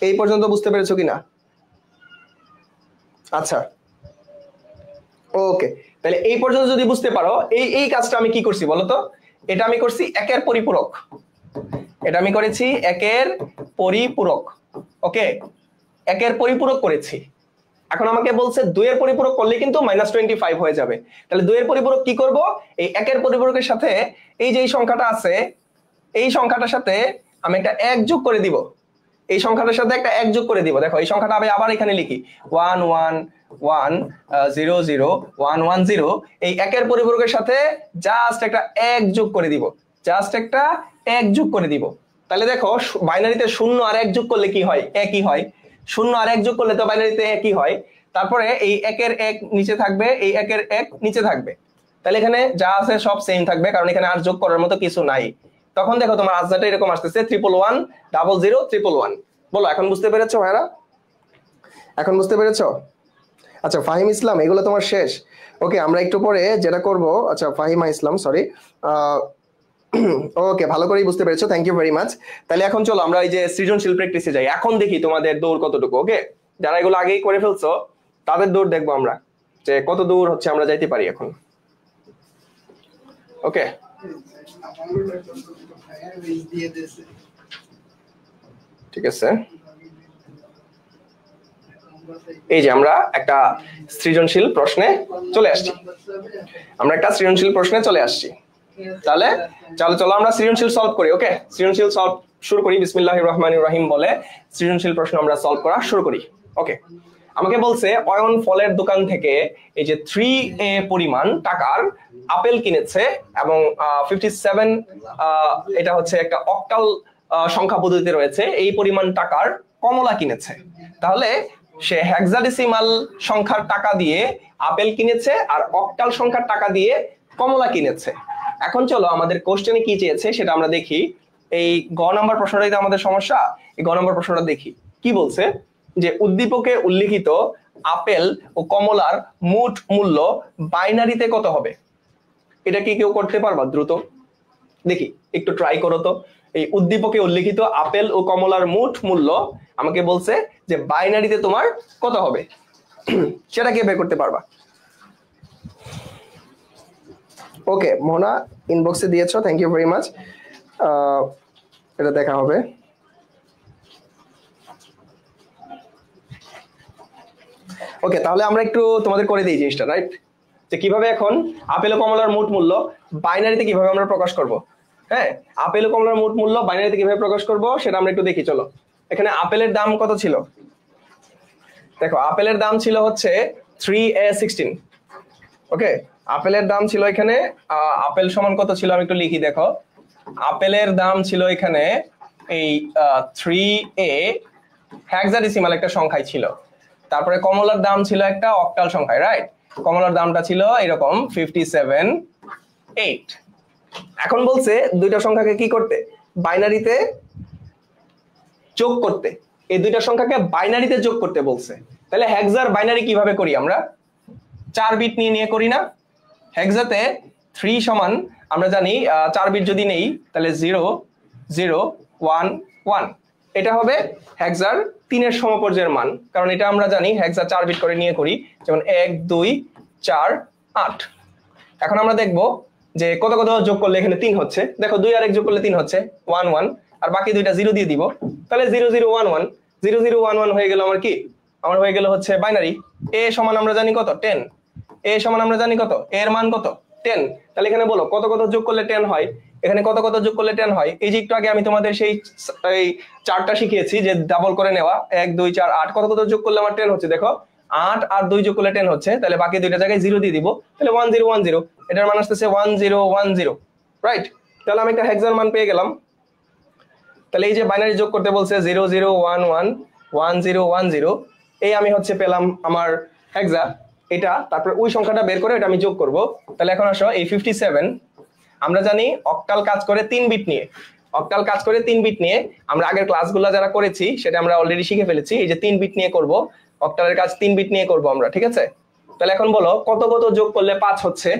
এই পর্যন্ত বুঝতে পেরেছো কিনা? আচ্ছা ওকে, তাহলে এই পর্যন্ত যদি বুঝতে পারো, এই কাজটা আমি কি করছি বলো তো? এটা আমি করছি একের পরিপূরক, এটা আমি করেছি একের পরিপূরক। ওকে, একের পরিপূরক করেছি। এখন আমাকে বলছে 2 এর পরিপূরক করলে কিন্তু -25 হয়ে যাবে। তাহলে 2 এর পরিপূরক কি করব? এই একের পরিপূরকের সাথে এই যে এই সংখ্যাটা আছে, এই সংখ্যাটার সাথে আমি একটা 1 যোগ করে দিব। এই সংখ্যাটার সাথে একটা 1 যোগ করে দিব। দেখো এই সংখ্যাটা আমি আবার এখানে লিখি 1 1 1 0 0 1 1 0। এই একের পরিপূরকের সাথে জাস্ট একটা 1 যোগ করে দিব, জাস্ট একটা 1 যোগ করে দিব। তাহলে দেখো বাইনারিতে 0 আর 1 যোগ করলে কি হয়? একই হয়। 0 আর 1 যোগ করলে তো বাইনারিতে একই হয়। তারপরে এই একের 1 নিচে থাকবে, এই একের 1 নিচে থাকবে। তাহলে এখানে যা আছে সব সেম থাকবে, কারণ এখানে আর যোগ করার মতো কিছু নাই। তখন দেখো তোমার আনসারটা এরকম আসতেছে 111 00 111। বলো এখন বুঝতে পেরেছো ভাইরা? এখন বুঝতে পেরেছো? আচ্ছা ফাহিম ইসলাম, এগুলো তোমার শেষ? ওকে, আমরা একটু পরে যেটা করব, আচ্ছা ফাহিমা ইসলাম সরি, ওকে ভালো করেই বুঝতে পেরেছো, থ্যাংক ইউ ভেরি মাচ। তাহলে এখন চলো আমরা এই যে সৃজনশীল প্র্যাকটিসে যাই। এখন দেখি তোমাদের দৌড় কতটুকু। ওকে, যারা এগুলো আগেই করে ফেলছো তাদের দৌড় দেখবো আমরা, যে কত দূর হচ্ছে আমরা যাইতে পারি এখন। ওকে, ঠিক আছে। এই যে আমরা একটা সৃজনশীল প্রশ্নে চলে আসছি, তাহলে চলো আমরা সৃজনশীল সলভ করি। ওকে, সৃজনশীল সলভ শুরু করি। বিসমিল্লাহির রহমানির রহিম বলে সৃজনশীল প্রশ্ন আমরা সলভ করা শুরু করি। ওকে, আমাকে বলছে অয়ন ফলের দোকান থেকে এই যে 3A পরিমাণ টাকার আপেল কিনেছে এবং 57 এটা হচ্ছে একটা অক্টাল সংখ্যা পদ্ধতিতে রয়েছে, এই পরিমাণ টাকার কমলা কিনেছে। তাহলে সে হেক্সাডেসিমাল সংখ্যার টাকা দিয়ে আপেল কিনেছে আর অক্টাল সংখ্যার টাকা দিয়ে কমলা কিনেছে। এখন চলো আমাদের কোশ্চেনে কি চেয়েছে সেটা আমরা দেখি। এই গ নাম্বার প্রশ্নটাই তো আমাদের সমস্যা। এই গ নাম্বার প্রশ্নটা দেখি কি বলছে, যে উদ্দীপকে উল্লিখিত আপেল ও কমলার মোট মূল্য বাইনারিতে কত হবে? এটা কি কেউ করতে পারবা দ্রুত? দেখি একটু ট্রাই করো তো। এই উদ্দীপকে উল্লিখিত আপেল ও কমলার মোট মূল্য আমাকে বলছে যে বাইনারিতে তোমার কত হবে, সেটা কি বের করতে পারবা? ওকে, মোহনা ইনবক্সে দিয়েছো, থ্যাংক ইউ ভেরি মাচ। এটা দেখা হবে। ওকে, তাহলে আমরা একটু তোমাদের করে দিই জিনিসটা, রাইট? যে কিভাবে এখন আপেল ও কমলার মোট মূল্য বাইনারিতে কিভাবে আমরা প্রকাশ করব। হ্যাঁ, আপেল ও কমলার মোট মূল্য বাইনারিতে কিভাবে প্রকাশ করব সেটা আমরা একটু দেখি। চলো, এখানে আপেলের দাম কত ছিল? দেখো আপেলের দাম ছিল হচ্ছে 3A16। ওকে, আপেলের দাম ছিল এখানে, আপেল সমান কত ছিল আমি একটু লিখি। দেখো আপেলের দাম ছিল এখানে এই 3A হেক্সাডেসিমাল একটা সংখ্যায় ছিল। তারপরে কমলার দাম ছিল একটা অক্টাল সংখ্যায়, রাইট? কমলার দামটা ছিল এরকম 57.8। এখন বলছে দুইটা সংখ্যাকে কি করতে? বাইনারিতে যোগ করতে। এই দুইটা সংখ্যাকে বাইনারিতে যোগ করতে বলছে। তাহলে হেক্সার বাইনারি কিভাবে করি আমরা? 4 বিট নিয়ে করি না? হেক্সাতে 3 সমান আমরা জানি 4 বিট যদি নেই তাহলে 0 0 1 1, এটা হবে হেক্সার 3 এর সমপর্যায়ের মান, কারণ এটা আমরা জানি হেক্সা 4 বিট করে নিয়ে করি, যেমন 1 2 4 8। এখন আমরা দেখব যে কত কত যোগ করলে এখানে 3 হচ্ছে। দেখো 2 আর 1 যোগ করলে 3 হচ্ছে 1 1, আর বাকি দুইটা 0 দিয়ে দিব। তাহলে 0 0 1 1 0 0 1 1 হয়ে গেল আমার কি? আমার হয়ে গেল হচ্ছে বাইনারি। a সমান আমরা জানি কত? 10। a সমান আমরা জানি কত? a এর মান কত? 10। তাহলে এখানে বলো কত কত যোগ করলে 10 হয়? এখানে কত কত যোগ করলে 10 হয়? এই যে একটু আগে আমি তোমাদের সেই চারটা শিখিয়েছি যে ডাবল করে নেওয়া, 1 2 4 8, কত কত যোগ করলে আমার 10 হচ্ছে? দেখো 8 আর 2 যোগ করলে 10 হচ্ছে, তাহলে বাকি দুইটা জায়গায় 0 দিয়ে দিব। তাহলে 1 0 1 0, এটার মান আসছে 1 0 1 0, রাইট? তাহলে আমি একটা হেক্সার মান পেয়ে গেলাম। তাহলে এই যে বাইনারি যোগ করতে বলছে 0 0 1 1 1 0 1 0, এই আমি হচ্ছে পেলাম আমার হেক্সা এটা। তারপর ওই সংখ্যাটা বের করে এটা আমি যোগ করব। তাহলে এখন আসো এই 57, আমরা জানি অক্টাল কাজ করে 3 বিট নিয়ে। অক্টাল কাজ করে 3 বিট নিয়ে, আমরা আগের ক্লাসগুলো যারা করেছি সেটা আমরা অলরেডি শিখে ফেলেছি। এই যে 3 বিট নিয়ে করব, অক্টালের কাজ 3 বিট নিয়ে করব আমরা, ঠিক আছে? তাহলে এখন বলো কত কত যোগ করলে 5 হচ্ছে?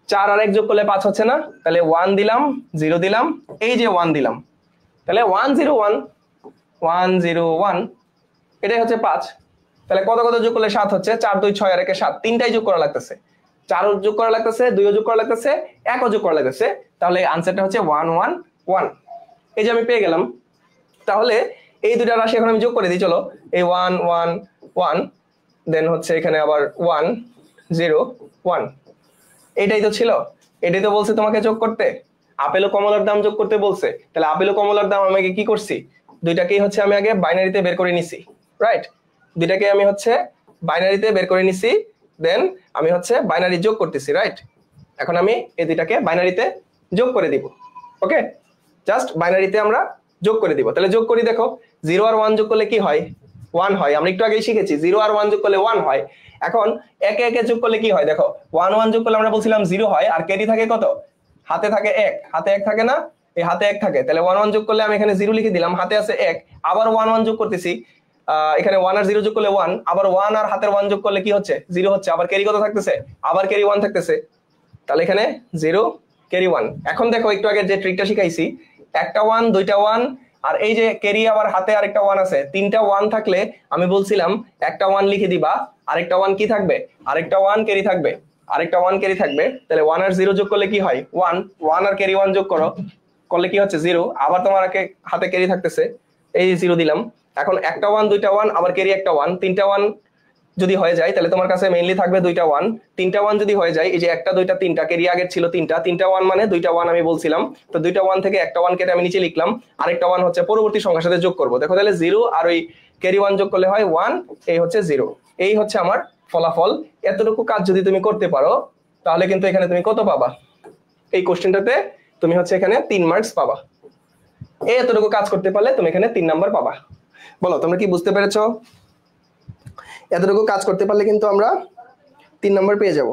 4 আর 1 যোগ করলে 5 হচ্ছে না? তাহলে 1 দিলাম, 0 দিলাম, এই যে 1 দিলাম, তাহলে 101 101 এটাই হচ্ছে 5। তাহলে কত কত যোগ করলে 7 হচ্ছে? 4 2 6 আর 1 7, তিনটাই যোগ করা লাগতেছে। 4 যোগ করা লাগতেছে, 2 যোগ করা লাগতেছে, 1 যোগ করা লাগতেছে। তাহলে আনসারটা হচ্ছে 111। এই যে আমি পেয়ে গেলাম। তাহলে এই দুটো রাশি এখন আমি যোগ করে দিই, চলো। এই 111 দেন হচ্ছে এখানে আবার 101, এটাই তো ছিল, এটাই তো বলছে তোমাকে যোগ করতে। আপেল ও কমলার দাম যোগ করতে বলছে। তাহলে আপেল ও কমলার দাম আমি কি করছি, দুইটাকেই হচ্ছে আমি আগে বাইনারিতে বের করে নিছি, রাইট? দুইটাকে আমি হচ্ছে বাইনারিতে বের করে নিছি, দেন আমি হচ্ছে বাইনারি যোগ করতেছি, রাইট? এখন আমি এই দুইটাকে বাইনারিতে যোগ করে দিব। ওকে, জাস্ট বাইনারিতে আমরা যোগ করে দিব। তাহলে যোগ করি, দেখো 0 আর 1 যোগ করলে কি হয়? 1 হয়। আমরা একটু আগেই শিখেছি 0 আর 1 যোগ করলে 1 হয়। এখন একে একে যোগ করলে কি হয়? দেখো 1 1 যোগ করলে আমরা বলছিলাম 0 হয়, আর ক্যারি থাকে কত? হাতে থাকে 1, হাতে 1 থাকে না? এই হাতে 1 থাকে। তাহলে 1 1 যোগ করলে আমি এখানে 0 লিখে দিলাম, হাতে আছে 1, আবার 1 1 যোগ করতেছি। এখানে 1 আর 0 যোগ করলে 1, আবার 1 আর হাতের 1 যোগ করলে কি হচ্ছে? 0 হচ্ছে। আবার ক্যারি কত থাকতেছে? আবার ক্যারি 1 থাকতেছে। তাহলে এখানে 0 ক্যারি 1। এখন দেখো একটু আগে যে ট্রিকটা শিখাইছি, একটা 1 দুইটা 1 আর এই যে ক্যারি আবার হাতে আরেকটা 1 আছে, তিনটা 1 থাকলে আমি বলছিলাম একটা 1 লিখে দিবা, আরেকটা 1 কি থাকবে? আরেকটা 1 ক্যারি থাকবে, আরেকটা 1 ক্যারি থাকবে। তাহলে 1 আর 0 যোগ করলে কি হয়? 1 1 আর ক্যারি 1 যোগ করলে কি হচ্ছে? 0। আবার তোমার হাতে ক্যারি থাকতেছে, এই 0 দিলাম। এখন একটা 1 দুইটা 1 আবার ক্যারি একটা 1, তিনটা 1 যদি হয়ে যায় তাহলে তোমার কাছে মেইনলি থাকবে দুইটা 1। তিনটা 1 যদি হয়ে যায়, এই যে একটা দুইটা তিনটা, ক্যারি আগের ছিল তিনটা, তিনটা 1 মানে দুইটা 1 আমি বলছিলাম। তো দুইটা 1 থেকে একটা 1 কেটে আমি নিচে লিখলাম, আরেকটা 1 হচ্ছে পরবর্তী সংখ্যার সাথে যোগ করব। দেখো তাহলে 0 আর ওই ক্যারি 1 যোগ করলে হয় 1, এই হচ্ছে 0। এই হচ্ছে আমার ফলাফল। এতটুকু কাজ যদি তুমি করতে পারো তাহলে কিন্তু এখানে তুমি কত পাবা? এই কোশ্চেনটাতে তুমি হচ্ছে এখানে 3 মার্কস পাবা। এতটুকু কাজ করতে পারলে তুমি এখানে 3 নাম্বার পাবা। বলো তোমরা কি বুঝতে পেরেছো? এতটুকু কাজ করতে পারলে কিন্তু আমরা 3 নাম্বার পেয়ে যাব।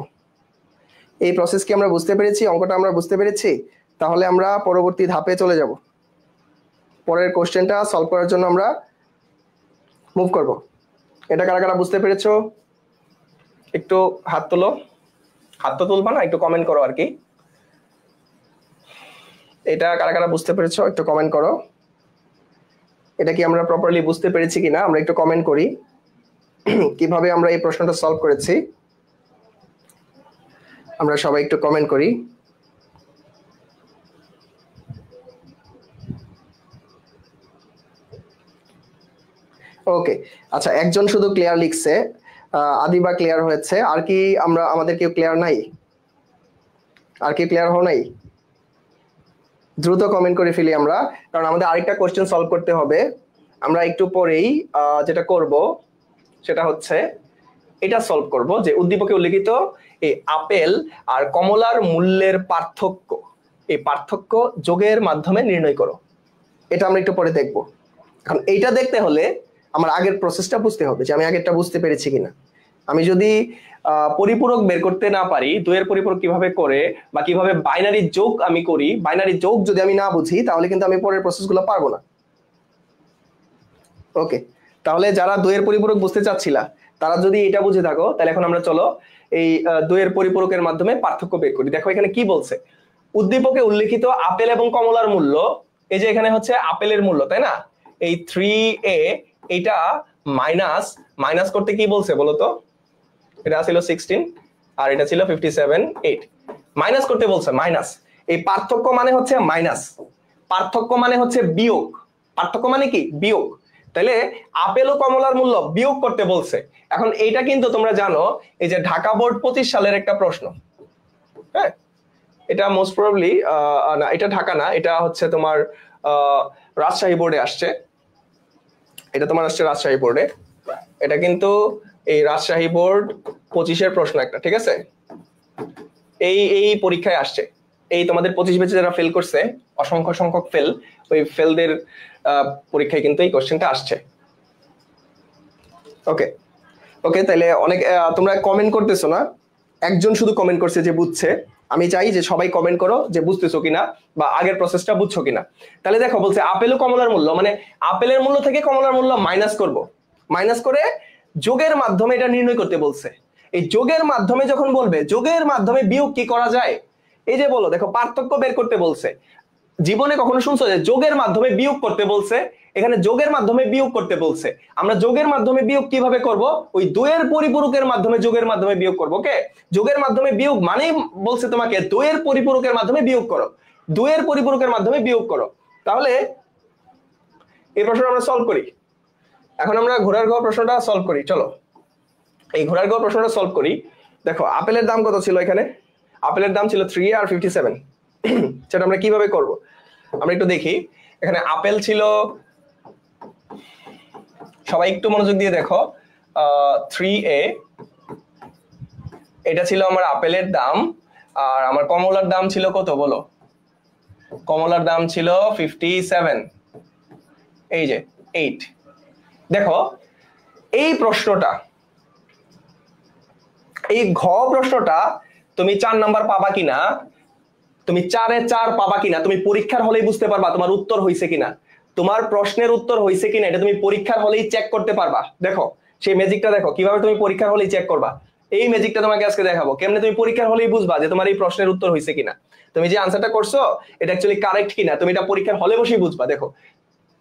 এই প্রসেস কি আমরা বুঝতে পেরেছি? অঙ্কটা আমরা বুঝতে পেরেছি? তাহলে আমরা পরবর্তী ধাপে চলে যাব। পরের কোশ্চেনটা সলভ করার জন্য আমরা মুভ করব। এটা কারা কারা বুঝতে পেরেছো একটু হাত তোলো। হাত তো তুলবা না, একটু কমেন্ট করো আর কি। এটা কারা কারা বুঝতে পেরেছো একটু কমেন্ট করো। এটা কি আমরা প্রপারলি বুঝতে পেরেছি কিনা আমরা একটু কমেন্ট করি। কিভাবে আমরা এই প্রশ্নটা সলভ করেছি আমরা সবাই একটু কমেন্ট করি। ওকে, আচ্ছা, একজন শুধু ক্লিয়ার লিখছে, আদিবা ক্লিয়ার হয়েছে। আর কি আমাদের কেউ ক্লিয়ার নাই? আর কি ক্লিয়ার হও নাই? দ্রুত কমেন্ট করে ফেলি আমরা, কারণ আমাদের আরেকটা কোশ্চেন সলভ করতে হবে। আমরা একটু পরেই যেটা করব সেটা হচ্ছে এটা সলভ করব যে উদ্দীপকে উল্লেখিত এই আপেল আর কমলার মূল্যের পার্থক্য, এই পার্থক্য যোগের মাধ্যমে নির্ণয় করো। এটা আমরা একটু পরে দেখব। এখন এইটা দেখতে হলে আমার আগের প্রসেসটা বুঝতে হবে যে আমি আগেরটা বুঝতে পেরেছি কিনা। আমি যদি পরিপূরক বের করতে না পারি, দুইয়ের পরিপূরক কিভাবে করে বা কিভাবে বাইনারি যোগ আমি করি, বাইনারি যোগ যদি আমি না বুঝি তাহলে কিন্তু আমি পরের প্রসেসগুলো পারবো না। ওকে, তাহলে যারা দুইয়ের পরিপূরক বুঝতে চাচ্ছিলা তারা যদি এটা বুঝে থাকো তাহলে এখন আমরা চলো এই দুইয়ের পরিপূরকের মাধ্যমে পার্থক্য বের করি। দেখো এখানে কি বলছে, উদ্দীপকে উল্লেখিত আপেল এবং কমলার মূল্য, এই যে এখানে হচ্ছে আপেলের মূল্য, তাই না? এই 3a এটা মাইনাস করতে কি বলছে বলো তো? এটা ছিল 16 আর এটা ছিল 57.8, মাইনাস করতে বলছে। মাইনাস, এই পার্থক্য মানে হচ্ছে মাইনাস, পার্থক্য মানে হচ্ছে বিয়োগ। পার্থক্য মানে কি? বিয়োগ। তাহলে আপেল ও কমলার মূল্য বিয়োগ করতে বলছে। এখন এইটা কিন্তু তোমরা জানো এই যে ঢাকা বোর্ড 25 সালের একটা প্রশ্ন। হ্যাঁ, এটা মোস্ট প্রবাবলি না, এটা ঢাকা না, এটা হচ্ছে তোমার রাজশাহী বোর্ডে আসছে। এটা তোমার আসছে রাজশাহী বোর্ডে। এটা কিন্তু এই রাজশাহী বোর্ড 25-এর প্রশ্ন একটা, ঠিক আছে? এই পরীক্ষায় আসছে। এই তোমাদের 25 ব্যাচে যারা ফেল করছে, অসংখ্য সংখ্যক ফেল, ওই ফেলদের পরীক্ষায় কিন্তু এই কোশ্চেনটা আসছে। ওকে ওকে, তাহলে অনেক তোমরা কমেন্ট করতেছো না, একজন শুধু কমেন্ট করছে যে বুঝছে। আমি চাই যে সবাই কমেন্ট করো যে বুঝতেছো কিনা বা আগের প্রসেসটা বুঝছো কিনা। তাহলে দেখো বলছে আপেল ও কমলার মূল্য, মানে আপেলের মূল্য থেকে কমলার মূল্য মাইনাস করব, মাইনাস করে যোগের মাধ্যমে এটা নির্ণয় করতে বলছে। এই যোগের মাধ্যমে যখন বলবে যোগের মাধ্যমে বিয়োগ কি করা যায়, এই যে বলো দেখো পার্থক্য বের করতে বলছে। জীবনে কখনো শুনছো যে যোগের মাধ্যমে বিয়োগ করতে বলছে? এখানে যোগের মাধ্যমে বিয়োগ করতে বলছে। আমরা যোগের মাধ্যমে বিয়োগ কিভাবে করব? ওই দুইয়ের পরিপূরকের মাধ্যমে যোগের মাধ্যমে বিয়োগ করব। ওকে, যোগের মাধ্যমে বিয়োগ মানেই বলছে তোমাকে দুইয়ের পরিপূরকের মাধ্যমে বিয়োগ করো, দুইয়ের পরিপূরকের মাধ্যমে বিয়োগ করো। তাহলে এই প্রশ্নটা আমরা সলভ করি। এখন আমরা ঘোড়ার ঘর প্রশ্নটা সলভ করি। চলো এই ঘোড়ার ঘর প্রশ্নটা সলভ করি। দেখো আপেলের দাম কত ছিল এখানে? আপেলের দাম ছিল 3 আর 57। সেটা আমরা কিভাবে করব আমরা একটু দেখি। এখানে আপেল ছিল, সবাই একটু মনোযোগ দিয়ে দেখো, 3A, এটা ছিল আমার আপেলের দাম। আর আমার কমলার দাম ছিল কত বলো? কমলার দাম ছিল 57, এই যে 8। দেখো এই প্রশ্নটা, এই ঘ প্রশ্নটা তুমি 4 নাম্বার পাবা কিনা, তুমি 4-এ 4 পাবা কিনা তুমি পরীক্ষার হলেই বুঝতে পারবা তোমার উত্তর হয়েছে কিনা, তোমার প্রশ্নের উত্তর হয়েছে কিনা এটা তুমি পরীক্ষার হলেই চেক করতে পারবা। দেখো সেই ম্যাজিকটা দেখো কিভাবে তুমি পরীক্ষার হলেই চেক করবা। এই ম্যাজিকটা তোমাকে আজকে দেখাবো কেমনে তুমি পরীক্ষার হলেই বুঝবা যে তোমার এই প্রশ্নের উত্তর হয়েছে কিনা, তুমি যে আনসারটা করছো এটা অ্যাকচুয়ালি কারেক্ট কিনা, তুমি এটা পরীক্ষার হলে বসেই বুঝবা। দেখো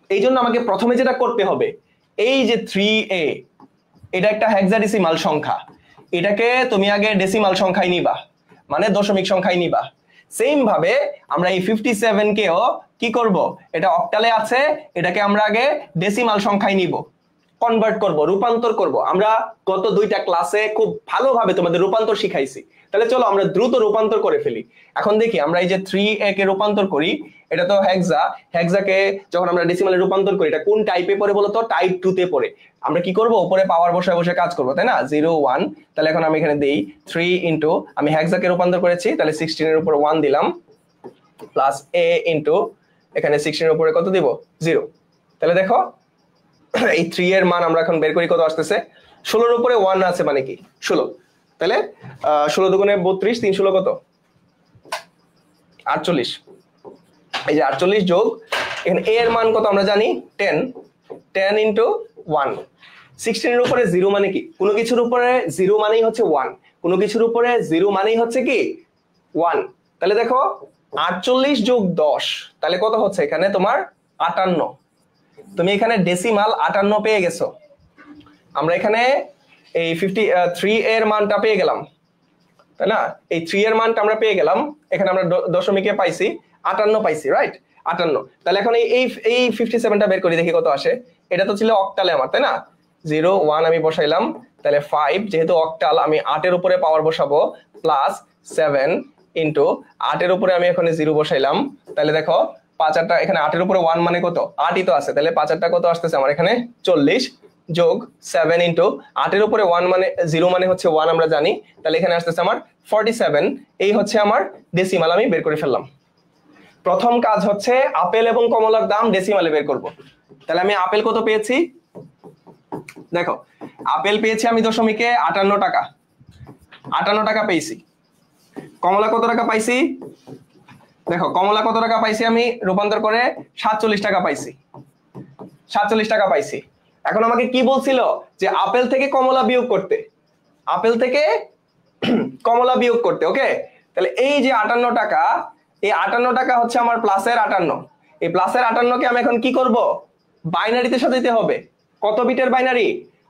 এই জন্য আমাকে প্রথমে যেটা করতে হবে, এই যে 3A এটা একটা হেক্সাডেসিমাল সংখ্যা, এটাকে তুমি আগে ডেসিমাল সংখ্যায় নিবা, মানে দশমিক সংখ্যায় নিবা। সেম ভাবে আমরা এই 57 কেও কি করব, এটা অক্টালে আছে, এটাকে আমরা আগে ডেসিমাল সংখ্যায় নিব, কনভার্ট করব, রূপান্তর করব। আমরা গত 2টা ক্লাসে খুব ভালোভাবে তোমাদের রূপান্তর শিখাইছি। তাহলে চলো আমরা দ্রুত রূপান্তর করে ফেলি। এখন দেখি আমরা এই যে 3A কে রূপান্তর করি, এটা তো হেক্সা, হেক্সাকে যখন আমরা ডেসিমালে রূপান্তর করি এটা কোন টাইপে পড়ে বলো তো? টাইপ 2 তে পড়ে। আমরা কি করব, উপরে পাওয়ার বসে বসে কাজ করব, তাই না? 0 1। তাহলে এখন আমি এখানে দেই 3 ইনটু, আমি হেক্সাকে রূপান্তর করেছি তাহলে 16 এর উপর 1 দিলাম, প্লাস A ইনটু এখানে 16 এর উপরে কত দিব? 0। তাহলে দেখো এই 3 এর মান আমরা এখন বের করি, কত আসতেছে? 16 এর উপরে 1 আছে মানে কি 16। তাহলে 16 দুগুণে 32, 3 16 কত? 48। এই যে 48 যোগ এখানে A এর মান কত আমরা জানি? 10। 10 ইনটু 1। 16 এর উপরে 0 মানে কি? কোনো কিছুর উপরে 0 মানেই হচ্ছে 1, কোনো কিছুর উপরে 0 মানেই হচ্ছে কি 1। তাহলে দেখো 48 যোগ 10 তাহলে কত হচ্ছে এখানে তোমার? 58। তুমি এখানে ডেসিমাল 58 পেয়ে গেছো। আমরা এখানে এই 3 এর মানটা পেয়ে গেলাম, তাই না? এই 3 এর মানটা আমরা পেয়ে গেলাম, এখানে আমরা দশমিকে পাইছি 58 পাইছি, রাইট? 58। তাহলে এখন এই 57টা বের করি, দেখি কত আসে। এটা তো ছিল অক্টালে আমার, তাই না? 0 1 আমি বসাইলাম, তাহলে 5, যেহেতু অক্টাল আমি 8 এর উপরে পাওয়ার বসাবো, প্লাস 7 ইনটু 8 এর উপরে আমি এখানে 0 বসাইলাম। তাহলে দেখো 5 8টা, এখানে 8 এর উপরে 1 মানে কত? 8ই তো আছে, তাহলে 5 8টা কত আসতেছে আমার এখানে? 40 যোগ 7 ইনটু 8 এর উপরে 1 মানে 0 মানে হচ্ছে 1 আমরা জানি, তাহলে এখানে আসতেছে আমার 47। এই হচ্ছে আমার ডেসিমাল, আমি বের করে ফেললাম। প্রথম কাজ হচ্ছে আপেল এবং কমলার দাম ডেসিমালে বের করব। তাহলে আমি আপেল কত পেয়েছি? দেখো আপেল পেয়েছি আমি দশমিকে 58 টাকা, 58 টাকা পেয়েছি। কমলা কত টাকা পাইছি? দেখো কমলা কত টাকা পাইছি আমি রূপান্তর করে? 47 টাকা পাইছি, 47 টাকা পাইছি। এখন আমাকে কি বলছিল? যে আপেল থেকে কমলা বিয়োগ করতে, আপেল থেকে কমলা বিয়োগ করতে। ওকে, তাহলে এই যে 58 টাকা, এই 58 টাকা হচ্ছে আমার প্লাসের 58। এই প্লাসের 58 কে আমি এখন কি করব? বাইনারিতে সাজাইতে হবে। কত বিটের বাইনারি?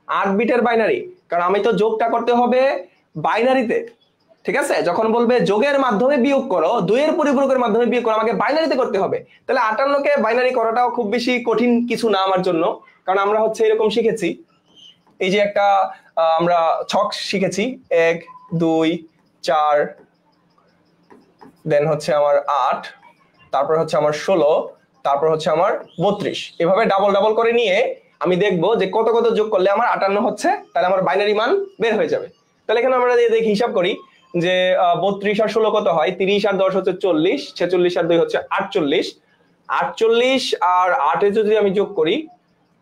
8 বিটের বাইনারি, কারণ আমি তো যোগটা করতে হবে বাইনারিতে। ঠিক আছে, যখন বলবে যোগের মাধ্যমে বিয়োগ করো, 2 এর পরিপূরকের মাধ্যমে বিয়োগ করো, আমাকে বাইনারিতে করতে হবে। তাহলে 58 কে বাইনারি করাটাও খুব বেশি কঠিন কিছু না আমার জন্য, কারণ আমরা হচ্ছে এরকম শিখেছি, এই যে একটা আমরা ছক শিখেছি, 1 2 4, দেন হচ্ছে আমার 8, তারপর হচ্ছে আমার 16, তারপর হচ্ছে আমার 32। এভাবে ডাবল ডাবল করে নিয়ে আমি দেখবো যে কত কত যোগ করলে আমার 58 হচ্ছে, তাহলে আমার বাইনারি মান বের হয়ে যাবে। তাহলে এখানে আমরা দেখি, হিসাব করি যে 32 আর 16 কত হয়? 30 আর 10 হচ্ছে 40, 46 আর 2 হচ্ছে 48, 48 আর 8 এ যদি আমি যোগ করি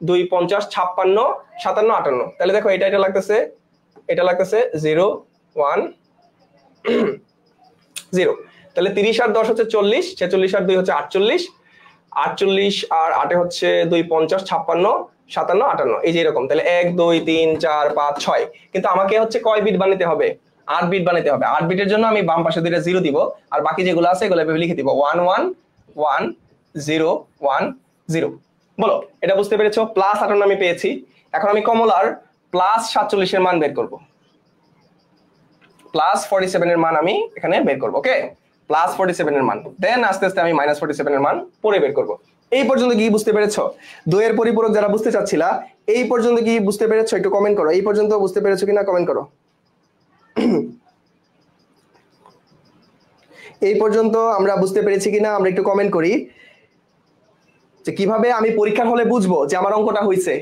2 50 56 57 58, তাহলে দেখো এটা লাগতেছে, এটা লাগতেছে 0 1 0। তাহলে 30 আর 10 হচ্ছে 40, 46 আর 2 হচ্ছে 48, 48 আর 8 হচ্ছে 2 50 56 57 58, এই যে এরকম। তাহলে 1 2 3 4 5 6, কিন্তু আমাকে হচ্ছে কয় বিট বানাতে হবে? 8 বিট বানাতে হবে। 8 বিটের জন্য আমি বাম পাশে দুইটা 0 দিব, আর বাকি যেগুলো আছে এগুলো এভাবে লিখে দিব 1 1 1 0 1 0। বলো এটা বুঝতে পেরেছো? প্লাস 58 আমি পেয়েছি। এখন আমি কমলার প্লাস 47 এর মান বের করব। প্লাস 47 এর মান আমি এখানে বের করব। ওকে, প্লাস 47 এর মান, দেন আস্তে আস্তে আমি মাইনাস 47 এর মান পরে বের করব। এই পর্যন্ত কি বুঝতে পেরেছো? দুইয়ের পরিপূরক যারা বুঝতে চাচ্ছিলা এই পর্যন্ত কি বুঝতে পেরেছো? একটু কমেন্ট করো। এই পর্যন্ত বুঝতে পেরেছো কিনা কমেন্ট করো। এই পর্যন্ত আমরা বুঝতে পেরেছি কিনা আমরা একটু কমেন্ট করি, যে কিভাবে আমি পরীক্ষার হলে বুঝবো যে আমার অঙ্কটা হয়েছে,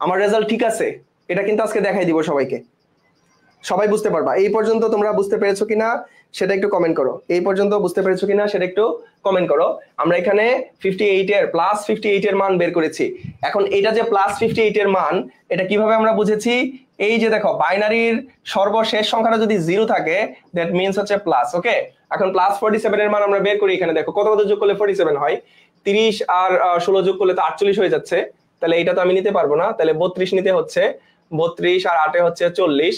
আমার রেজাল্ট ঠিক আছে। এটা কিন্তু আজকে দেখাই দিব সবাইকে, সবাই বুঝতে পারবা। এই পর্যন্ত তোমরা বুঝতে পেরেছো কিনা সেটা একটু কমেন্ট করো। এই পর্যন্ত বুঝতে পেরেছো কিনা সেটা একটু কমেন্ট করো। আমরা এখানে 58 এর প্লাস 58 এর মান বের করেছি। এখন এটা যে প্লাস 58 এর মান, এটা কিভাবে আমরা বুঝেছি? এই যে দেখো বাইনারির সর্বশেষ সংখ্যাটা যদি 0 থাকে দ্যাট মিন্স হচ্ছে প্লাস। ওকে, এখন প্লাস 47 এর মান আমরা বের করি। এখানে দেখো কত কত যোগ করলে 47 হয়, 30 আর 16 যোগ করলে তো 48 হয়ে যাচ্ছে। তাহলে এটা তো আমি নিতে পারবো না, তাহলে 32 নিতে হচ্ছে। 32 আর 8 হচ্ছে 40,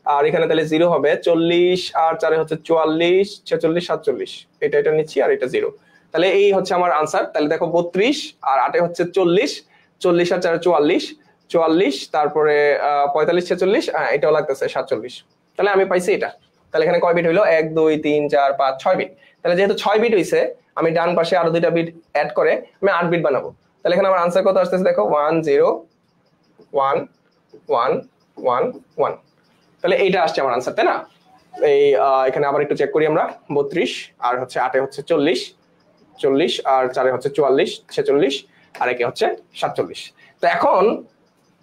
আর এখানে তাহলে 0 হবে। 40 আর 4 হচ্ছে 44, 46 47, এটা নিচ্ছি আর এটা 0। তাহলে এই হচ্ছে আমার আনসার। তাহলে দেখো 32 আর 8 হচ্ছে 40, 40 আর 4 44, 44 তারপরে 45 46, এটাও লাগতেছে 47। তাহলে আমি পাইছি এটা। তাহলে এখানে কয় বিট হইলো? 1 2 3 4 5 6 বিট। তাহলে যেহেতু 6 বিট হইছে, আমি ডান পাশে আরো দুইটা বিট অ্যাড করে আমি 8 বিট বানাবো। তাহলে এখানে আমার আনসার কত আসতেছে দেখো, 1 0 1 1 1 1। তাহলে এইটা আসছে আমার আনসার, তাই না? এই এখানে আবার একটু চেক করি আমরা। 32 আর হচ্ছে 8 হচ্ছে 40, 40 আর 4 হচ্ছে 44 46, আর একে হচ্ছে 47। তো এখন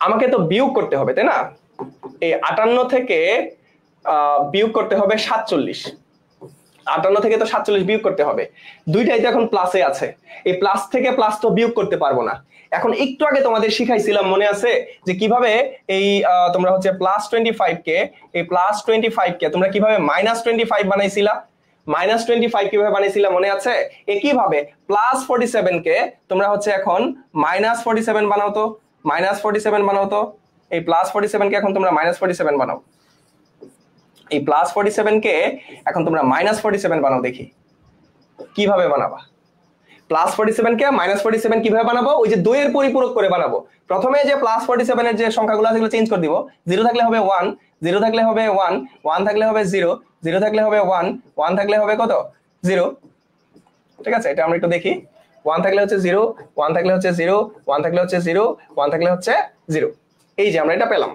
আমাকে তো বিয়োগ করতে হবে, তাই না? এই 58 থেকে বিয়োগ করতে হবে 47। 58 থেকে তো 47 বিয়োগ করতে হবে। দুইটাই তো এখন প্লাসে আছে, এই প্লাস থেকে প্লাস তো বিয়োগ করতে পারবো না। এখন একটু আগে তোমাদের শিখাইছিলাম, মনে আছে যে কিভাবে এই তোমরা হচ্ছে প্লাস 25 কে, এই প্লাস 25 কে তোমরা কিভাবে মাইনাস 25 বানাইছিলা? মাইনাস 25 কিভাবে বানাইছিলা মনে আছে? একইভাবে প্লাস 47 কে তোমরা হচ্ছে এখন মাইনাস 47 বানাও তো, মাইনাস 47 বানাও তো। এই প্লাস 47 কে এখন তোমরা মাইনাস 47 বানাও। এই প্লাস 47 কে এখন তোমরা মাইনাস 47 বানাও, দেখি কিভাবে বানাবা। প্লাস 47 কে মাইনাস 47 কিভাবে বানাবো? ওই যে 2 এর পরিপূরক করে বানাবো। প্রথমে যে প্লাস 47 এর যে সংখ্যাগুলো আছে সেগুলো চেঞ্জ করে দিব। 0 থাকলে হবে 1, 0 থাকলে হবে 1, 1 থাকলে হবে 0, 0 থাকলে হবে 1, 1 থাকলে হবে কত? 0। ঠিক আছে, এটা আমরা একটু দেখি। 1 থাকলে হচ্ছে 0, 1 থাকলে হচ্ছে 0, 1 থাকলে হচ্ছে 0, 1 থাকলে হচ্ছে 0। এই যে আমরা এটা পেলাম।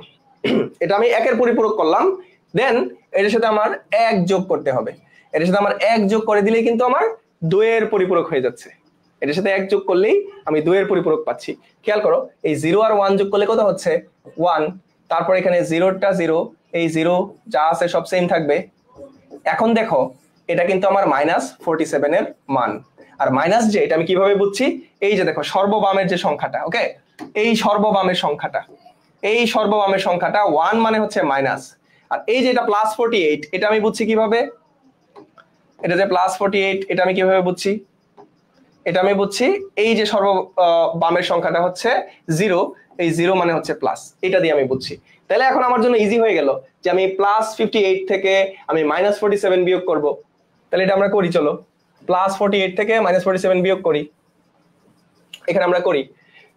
এটা আমি 1 এর পরিপূরক করলাম। দেন এর সাথে আমার 1 যোগ করতে হবে। এর সাথে আমার 1 যোগ করে দিলেই কিন্তু আমার 2 এর পরিপূরক হয়ে যাচ্ছে। এর সাথে 1 যোগ করলেই আমি 2 এর পরিপূরক পাচ্ছি। খেয়াল করো, এই 0 আর 1 যোগ করলে কত হচ্ছে? 1। তারপর এখানে 0টা 0, এই 0 যা আছে সব সেম থাকবে। এখন দেখো এটা কিন্তু আমার মাইনাস 47 এর মান। আর মাইনাস যে এটা আমি কিভাবে বুঝছি? এই যে দেখো সর্ববামের যে সংখ্যাটা, ওকে, এই সর্ববামের সংখ্যাটা, এই সর্ববামের সংখ্যাটা 1 মানে হচ্ছে মাইনাস। আর এই যে এটা প্লাস 48, এটা আমি বুঝছি কিভাবে? এটা যে প্লাস 48 এটা আমি কিভাবে বুঝছি? এটা আমি বুঝছি এই যে সর্ববামের সংখ্যাটা হচ্ছে 0, এই 0 মানে হচ্ছে প্লাস, এটা দিয়ে আমি বুঝছি। তাহলে এখন আমার জন্য ইজি হয়ে গেল যে আমি প্লাস 58 থেকে আমি মাইনাস 47 বিয়োগ করব। তাহলে এটা আমরা করি, চলো প্লাস 48 থেকে মাইনাস 47 বিয়োগ করি। এখানে আমরা করি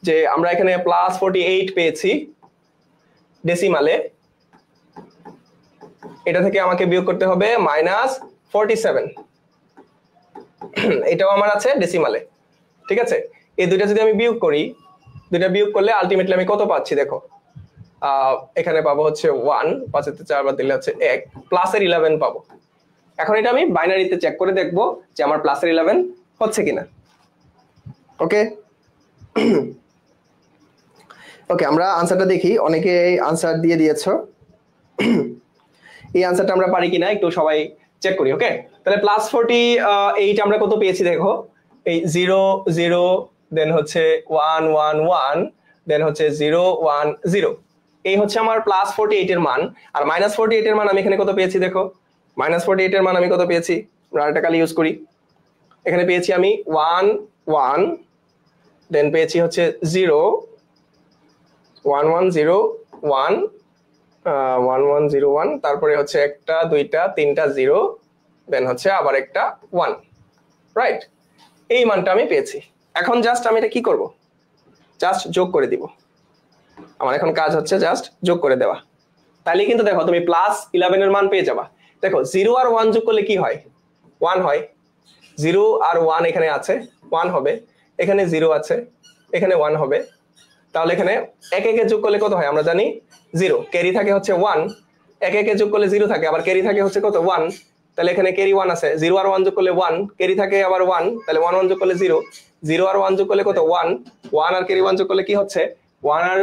যে আমরা এখানে প্লাস 48 পেয়েছি ডেসিমালে, এটা থেকে আমাকে বিয়োগ করতে হবে মাইনাস 47, এটাও আমার আছে ডেসিমালে। ঠিক আছে, এই দুইটা যদি আমি বিয়োগ করি, দুইটা বিয়োগ করলে আলটিমেটলি আমি কত পাচ্ছি দেখো, এখানে পাবো হচ্ছে 1, 5 তে 4 বার দিলে হচ্ছে 1, প্লাসের 11 পাবো। এখন এটা আমি বাইনারিতে চেক করে দেখবো যে আমার প্লাসের 11 হচ্ছে কিনা। ওকে ওকে, আমরা আনসারটা দেখি। অনেকে আনসার দিয়ে দিয়েছো, এই আনসারটা আমরা পারি কিনা একটু সবাই চেক করি। ওকে, তাহলে প্লাস 48 আমরা কত পেয়েছি দেখো, এই 0 0, দেন হচ্ছে 1 1 1, দেন হচ্ছে 0 1 0, এই হচ্ছে আমার প্লাস 48 এর মান। আর মাইনাস 48 এর মান আমি এখানে কত পেয়েছি দেখো, মাইনাস 48 এর মান আমি কত পেয়েছি, আমরা আরেকটা কালি ইউজ করি। এখানে পেয়েছি আমি 1 1, দেন পেয়েছি হচ্ছে 0 1 1 0 1, 1 1 0 1, তারপরে হচ্ছে একটা দুইটা তিনটা 0, দেন হচ্ছে আবার একটা 1, রাইট? এই মানটা আমি পেয়েছি। এখন জাস্ট আমি এটা কি করব, জাস্ট যোগ করে দিব। আমার এখন কাজ হচ্ছে জাস্ট যোগ করে দেওয়া। তাহলে কিন্তু দেখো তুমি +11 এর মান পেয়ে যাবা। দেখো 0 আর 1 যোগ করলে কি হয়, 1 হয়। 0 আর 1 এখানে আছে, 1 হবে। এখানে 0 আছে, এখানে 1 হবে। তাহলে এখানে এক একে যোগ করলে কত হয় আমরা জানি, 0। ক্যারি থাকে হচ্ছে 1, এক একে যোগ করলে 0 থাকে, আবার ক্যারি থাকে হচ্ছে কত, 1। তাহলে এখানে ক্যারি 1 আছে, 0 আর 1 যোগ করলে 1, ক্যারি থাকে আবার 1, তাহলে 1 1 যোগ করলে 0, 0 আর 1 যোগ করলে কত, 1, 1 আর ক্যারি 1 যোগ করলে কি হচ্ছে, 1 আর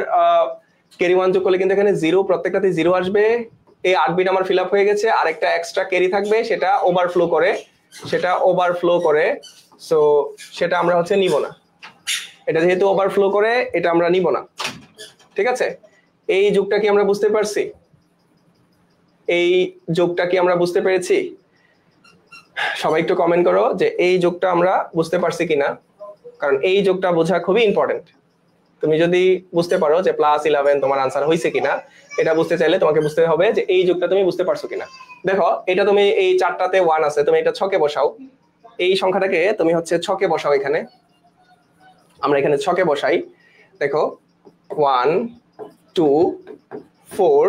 ক্যারি 1 যোগ করলে কিন্তু এখানে 0, প্রত্যেকটাতে 0 আসবে। এই 8 বিট আমার ফিল আপ হয়ে গেছে। আর একটা এক্সট্রা ক্যারি থাকবে, সেটা ওভারফ্লো করে, সো সেটা আমরা হচ্ছে নিব না। এটা যেহেতু ওভারফ্লো করে, এটা আমরা নিব না। ঠিক আছে, এই যোগটা কি আমরা বুঝতে পারছি? এই যোগটা কি আমরা বুঝতে পেরেছি? সবাই একটু কমেন্ট করো যে এই যোগটা আমরা বুঝতে পারছি কিনা, কারণ এই যোগটা বোঝা খুবই ইম্পর্টেন্ট। তুমি যদি বুঝতে পারো যে +11 তোমার আনসার হয়েছে কিনা, এটা বুঝতে চাইলে তোমাকে বুঝতে হবে যে এই যোগটা তুমি বুঝতে পারছো কিনা। দেখো এটা তুমি এই 4টাতে 1 আছে, তুমি এটা ছকে বসাও। এই সংখ্যাটাকে তুমি হচ্ছে ছকে বসাও। এখানে আমরা এখানে ছকে বসাই। দেখো 1 2 4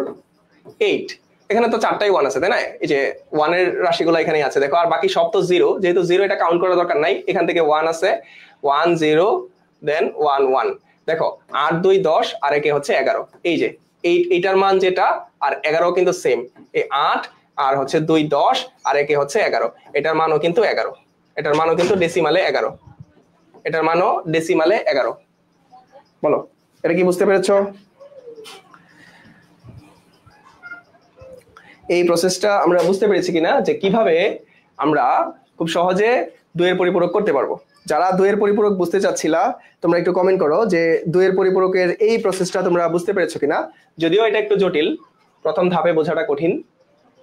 8, এখানে তো 4টাই 1 আছে, তাই না? এই যে 1 এর রাশিগুলো এখানেই আছে দেখো, আর বাকি সব তো 0। যেহেতু 0 এটা কাউন্ট করার দরকার নাই, এখান থেকে 1 আছে, 1 0 দেন 1 1। দেখো 8 2 10 আর একে হচ্ছে 11। এই যে এইটার মান যেটা, আর 11 কিন্তু সেম। এই 8 আর হচ্ছে 2 10 আর একে হচ্ছে 11, এটার মানও কিন্তু 11, এটার মানও কিন্তু ডেসিমালে 11, এটার মানও ডেসিমালে 11। বলো এটা কি বুঝতে পেরেছো? এই প্রসেসটা আমরা বুঝতে পেরেছি কিনা, যে কিভাবে আমরা খুব সহজে 2 এর পরিপূরক করতে পারবো। যারা 2 এর পরিপূরক বুঝতে চাচ্ছিলা তোমরা একটু কমেন্ট করো যে 2 এর পরিপূরকের এই প্রসেসটা তোমরা বুঝতে পেরেছো কিনা। যদিও এটা একটু জটিল, প্রথম ধাপে বোঝাটা কঠিন,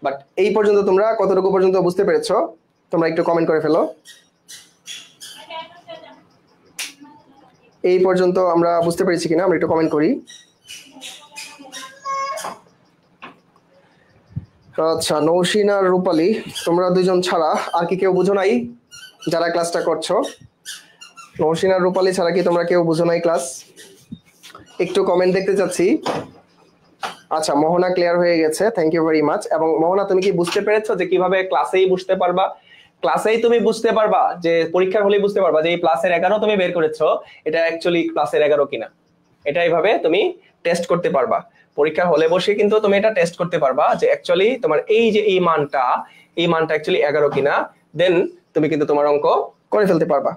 বাট এই পর্যন্ত তোমরা কতটুকু পর্যন্ত বুঝতে পেরেছো তোমরা একটু কমেন্ট করে ফেলো। এই পর্যন্ত আমরা বুঝতে পেরেছি কিনা আমরা একটু কমেন্ট করি। আচ্ছা, নৌশিন আর রূপালী, তোমরা দুইজন ছাড়া আর কি কেউ বুঝো নাই যারা ক্লাসটা করছো? নৌশিন আর রূপালী ছাড়া কি তোমরা কেউ বুঝো নাই ক্লাস? একটু কমেন্ট দেখতে চাচ্ছি। আচ্ছা, মোহনা ক্লিয়ার হয়ে গেছে, থ্যাংক ইউ ভেরি মাচ। এবং মোহনা তুমি কি বুঝতে পেরেছো যে কিভাবে ক্লাসেই বুঝতে পারবা? ক্লাসেই তুমি বুঝতে পারবা, যে পরীক্ষার হলেই বুঝতে পারবা যে এই +11 তুমি বের করেছো, এটা অ্যাকচুয়ালি +11 কিনা। এটা এইভাবে তুমি টেস্ট করতে পারবা। পরীক্ষার হলে বসে কিন্তু তুমি এটা টেস্ট করতে পারবা যে অ্যাকচুয়ালি তোমার এই যে এই মানটা অ্যাকচুয়ালি 11 কিনা, দেন তুমি কিন্তু তোমার অঙ্ক করে ফেলতে পারবা।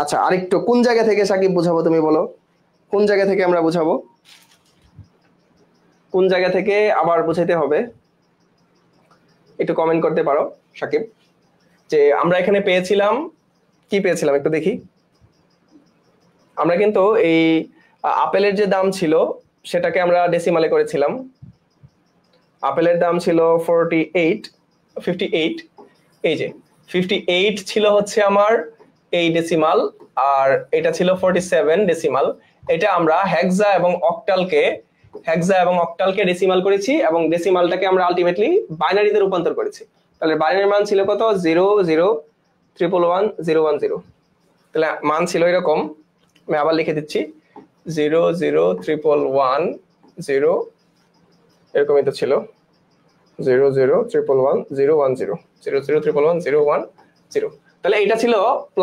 আচ্ছা, আরেকটু কোন জায়গা থেকে সাকিব বুঝাবো তুমি বলো? কোন জায়গা থেকে আমরা বুঝাবো? কোন জায়গা থেকে আবার বুঝাইতে হবে একটু কমেন্ট করতে পারো সাকিব। যে আমরা এখানে পেয়েছিলাম, কি পেয়েছিলাম একটু দেখি। আমরা কিন্তু এই আপেলের যে দাম ছিল সেটাকে আমরা ডেসিমালে করেছিলাম। আপেলের দাম ছিল 58। এই যে 58 ছিল হচ্ছে আমার এই ডেসিমাল, আর এটা ছিল 47 ডেসিমাল। এটা আমরা হেক্সা এবং অক্টালকে ডেসিমাল করেছি, এবং ডেসিমালটাকে আমরা আলটিমেটলি বাইনারিতে রূপান্তর করেছি। তাহলে বাইনারি মান ছিল কত, 0011110। তাহলে মান ছিল এরকম, আমি আবার লিখে দিচ্ছি 0011110, এরকমই তো ছিল 0011110, 0011110। তাহলে এটা ছিল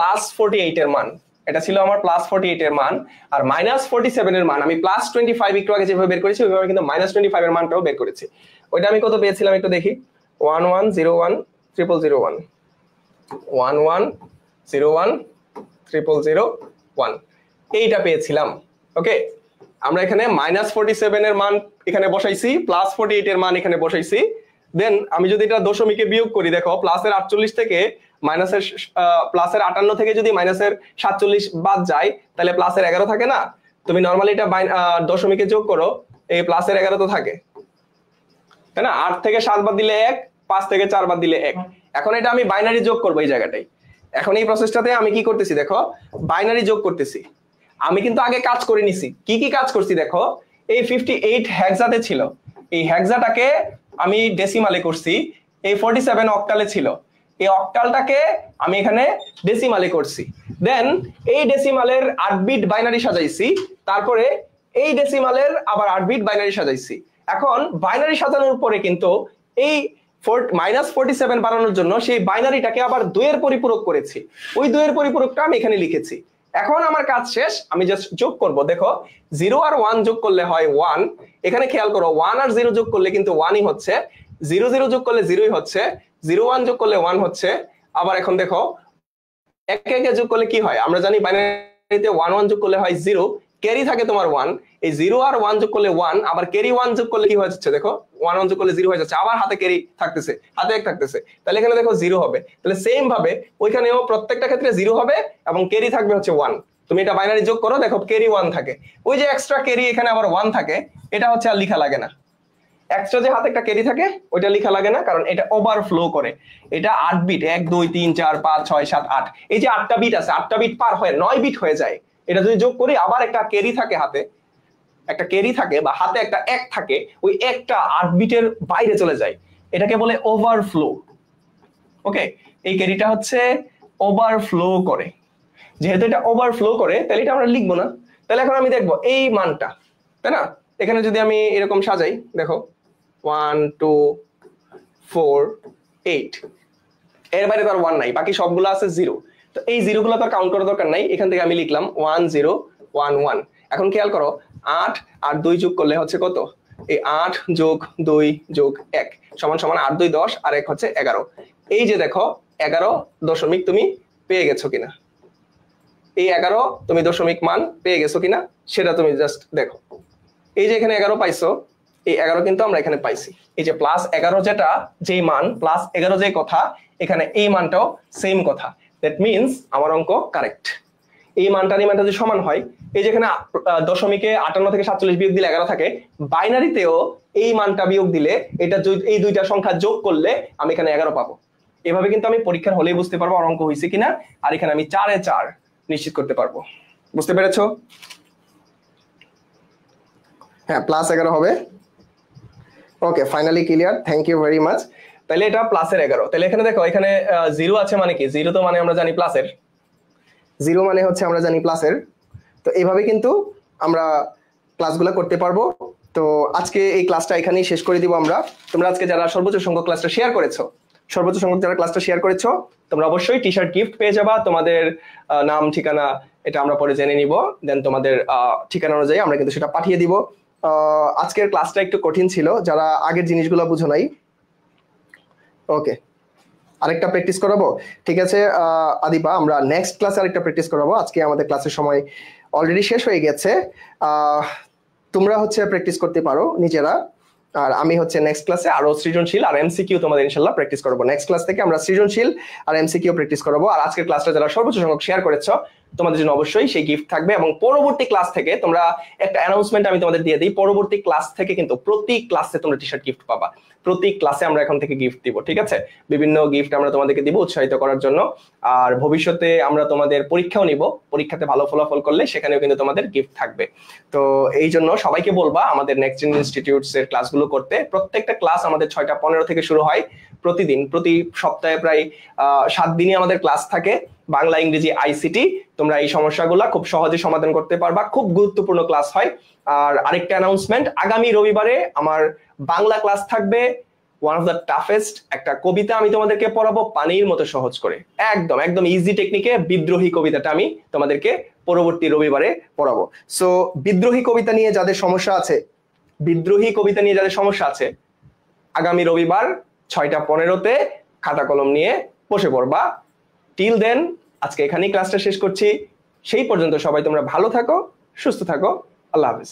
+48 এর মান, এটা ছিল আমার +48 এর মান। আর -47 এর মান আমি +25 একটু আগে যেভাবে বের করেছি ওইভাবে কিন্তু -25 এর মানটাও বের করেছি। ওইটা আমি কত পেয়েছিলাম একটু দেখি, 11010001, 11010001 এইটা পেয়েছিলাম। ওকে, আমরা এখানে -47 এর মান এখানে বসাইছি, +48 এর মান এখানে বসাইছি। দেন আমি যদি এটা দশমিকে বিয়োগ করি, দেখো প্লাসের 48 থেকে প্লাসের 58 থেকে যদি -47 বাদ যায় তাহলে +11 থাকে না? তুমি নরমালি এটা দশমিকে যোগ করো, এই +11 তো থাকে, তাই না? 8 থেকে 7 বাদ দিলে 1, 5 থেকে 4 বাদ দিলে 1। এখন এটা আমি বাইনারি যোগ করবো এই জায়গাটায়। এখন এই প্রসেসটাতে আমি কি করতেছি দেখো, বাইনারি যোগ করতেছি। আমি কিন্তু আগে কাজ করে নিছি। কি কি কাজ করছি দেখো, এই 58 হেক্সাতে ছিল, এই হেক্সাটাকে আমি ডেসিমালে করছি। এই 47 অক্টালে ছিল, এই অক্টালটাকে আমি এখানে ডেসিমালে করছি। দেন এই ডেসিমালের 8 বিট বাইনারি সাজাইছি, তারপরে এই ডেসিমালের আবার 8 বিট বাইনারি সাজাইছি। এখন বাইনারি সাজানোর পরে কিন্তু এই -47 বানানোর জন্য সেই বাইনারিটাকে আবার 2 এর পরিপূরক করেছি, ওই 2 এর পরিপূরকটা আমি এখানে লিখেছি। এখন আমার কাজ শেষ, আমি জাস্ট যোগ করব। দেখো 0 আর 1 যোগ করলে হয় 1, এখানে খেয়াল করো 1 আর 0 যোগ করলে কিন্তু 1ই হচ্ছে, 0 0 যোগ করলে 0ই হচ্ছে, 0 1 যোগ করলে 1 হচ্ছে। আবার এখন দেখো একে একে যোগ করলে কি হয়, আমরা জানি বাইনারিতে 1 1 যোগ করলে হয় 0, ক্যারি থাকে তোমার 1, এই 0 আর 1 যোগ করলে 1, আবার ক্যারি 1 যোগ করলে কি হয়ে যাচ্ছে, দেখো 1 1 যোগ করলে 0 হয়ে যাচ্ছে, আবার হাতে ক্যারি থাকতেছে, হাতে 1 থাকতেছে, তাহলে এখানে দেখো 0 হবে। তাহলে সেম ভাবে ওইখানেও প্রত্যেকটা ক্ষেত্রে 0 হবে এবং ক্যারি থাকবে হচ্ছে 1। তুমি এটা বাইনারি যোগ করো, দেখো ক্যারি 1 থাকে, ওই যে এক্সট্রা ক্যারি এখানে আবার 1 থাকে, এটা হচ্ছে আর লেখা লাগে না। এক্সট্রা যে হাতে একটা ক্যারি থাকে ওইটা লেখা লাগে না, কারণ এটা ওভারফ্লো করে। এটা 8 বিট, 1 2 3 4 5 6 7 8, এই যে 8টা বিট আছে, 8টা বিট পার হয়ে 9 বিট হয়ে যায়। এটা যদি যোগ করি আবার একটা ক্যারি থাকে, হাতে একটা ক্যারি থাকে বা হাতে একটা 1 থাকে, ওই একটা 8 বিটের বাইরে চলে যায়, এটাকে বলে ওভারফ্লো। ওকে, এই ক্যারিটা হচ্ছে ওভারফ্লো করে। যেহেতু এটা ওভারফ্লো করে তাহলে এটা আমরা লিখবো না। তাহলে এখন আমি দেখবো এই মানটা, তাই না? এখানে যদি আমি এরকম সাজাই, দেখো 1 2 4 8, এর বাইরে তো আর 1 নাই, বাকি সবগুলো আছে 0। তো এই 0 গুলো তো কাউন্ট করার দরকার নাই, এখান থেকে আমি লিখলাম 1 0 1 1। এখন খেয়াল করো 8 আর 2 যোগ করলে হচ্ছে কত, এই 8 যোগ 2 যোগ 1 সমান সমান 8 2 10 আর 1 হচ্ছে 11। এই যে দেখো 11 দশমিক তুমি পেয়ে গেছো কিনা, এই 11 তুমি দশমিক মান পেয়ে গেছো কিনা সেটা তুমি জাস্ট দেখো। এই যে এখানে 11 পাইছো, এই 11 কিন্তু আমরা এখানে পাইছি। এই যে +11 যেটা, যেই মান +11 যে কথা, এখানে এই মানটাও সেম কথা। দ্যাট মিন্স আমার অঙ্ক কারেক্ট। এই মানটা এই মানটা যদি সমান হয়, এই যেখানে দশমিকে 58 থেকে 47 বিয়োগ দিলে 11 থাকে, বাইনারিতেও এই মানটা বিয়োগ দিলে এটা এই দুইটা সংখ্যা যোগ করলে আমি এখানে 11 পাবো। এভাবে কিন্তু আমি পরীক্ষার হলেই বুঝতে পারবো আমার অঙ্ক হয়েছে কিনা, আর এখানে আমি 4 এ 4 নিশ্চিত করতে পারবো। বুঝতে পেরেছো? হ্যাঁ, +11 হবে। Okay, finally clear, thank you very much. তাহলে এটা প্লাসের 11। তাহলে এখানে দেখো, এখানে 0 আছে মানে কি, 0 তো মানে আমরা জানি প্লাসের, 0 মানে হচ্ছে আমরা জানি প্লাসের। তো এইভাবে কিন্তু আমরা ক্লাসগুলো করতে পারবো। তো আজকে এই ক্লাসটা এখানেই শেষ করে দিব আমরা। তোমরা আজকে যারা সর্বোচ্চ সংখ্যক ক্লাসটা শেয়ার করেছো, সর্বোচ্চ সংখ্যক যারা ক্লাসটা শেয়ার করেছো, তোমরা অবশ্যই টি শার্ট গিফট পেয়ে যাবা। তোমাদের নাম ঠিকানা এটা আমরা পরে জেনে নিব, দেন তোমাদের ঠিকানা অনুযায়ী আমরা কিন্তু সেটা পাঠিয়ে দিব। আজকের ক্লাসটা একটু কঠিন ছিল, যারা আগের জিনিসগুলো বুঝো নাই। ওকে, আরেকটা প্র্যাকটিস করাবো, ঠিক আছে আদিবা, আমরা নেক্সট ক্লাসে আরেকটা প্র্যাকটিস করাবো। আজকে আমাদের ক্লাসের সময় অলরেডি শেষ হয়ে গেছে। তোমরা হচ্ছে প্র্যাকটিস করতে পারো নিজেরা, আর আমি হচ্ছে নেক্সট ক্লাসে আরো সৃজনশীল আর এমসিকিউ তোমাদের ইনশাআল্লাহ প্র্যাকটিস করবো। নেক্সট ক্লাস থেকে আমরা সৃজনশীল আর এমসিকিউ প্র্যাকটিস করবো। আর আজকের ক্লাসটা যারা সর্বোচ্চ সংখ্যক শেয়ার করেছো, তোমাদের জন্য অবশ্যই সেই গিফট থাকবে। এবং পরবর্তী ক্লাস থেকে তোমরা একটা অ্যানাউন্সমেন্ট আমি তোমাদের দিয়ে দিই, পরবর্তী ক্লাস থেকে কিন্তু প্রতি ক্লাসে তোমরা টি শার্ট গিফট পাবা। প্রতি ক্লাসে আমরা এখন থেকে গিফট দিব, ঠিক আছে? বিভিন্ন গিফট আমরা তোমাদেরকে দিব উৎসাহিত করার জন্য। আর ভবিষ্যতে আমরা তোমাদের পরীক্ষাও নিব, পরীক্ষাতে ভালো ফলাফল করলে সেখানেও কিন্তু তোমাদের গিফট থাকবে। তো এই জন্য সবাইকে বলবা আমাদের নেক্সট জেন ইনস্টিটিউটস এর ক্লাসগুলো করতে। প্রত্যেকটা ক্লাস আমাদের 6টা 15 থেকে শুরু হয়, প্রতিদিন, প্রতি সপ্তাহে প্রায় 7 দিনই আমাদের ক্লাস থাকে। বাংলা, ইংরেজি, আইসিটি। তোমরা এই সমস্যাগুলো খুব সহজে সমাধান করতে পারবা, খুব গুরুত্বপূর্ণ ক্লাস হয়। আর আরেকটা অ্যানাউন্সমেন্ট, আগামী রবিবারে আমার বাংলা ক্লাস থাকবে। ওয়ান অফ দ্য টাফেস্ট একটা কবিতা আমি তোমাদেরকে পড়াবো পানির মতো সহজ করে, একদম একদম ইজি টেকনিকে বিদ্রোহী কবিতাটা আমি তোমাদেরকে পরবর্তী রবিবারে পড়াবো। সো বিদ্রোহী কবিতা নিয়ে যাদের সমস্যা আছে, বিদ্রোহী কবিতা নিয়ে যাদের সমস্যা আছে, আগামী রবিবার 6টা 15-তে খাতা কলম নিয়ে বসে পড়বা। টিল দেন আজকে এখানেই ক্লাসটা শেষ করছি। সেই পর্যন্ত সবাই তোমরা ভালো থাকো, সুস্থ থাকো। আল্লাহ হাফেজ।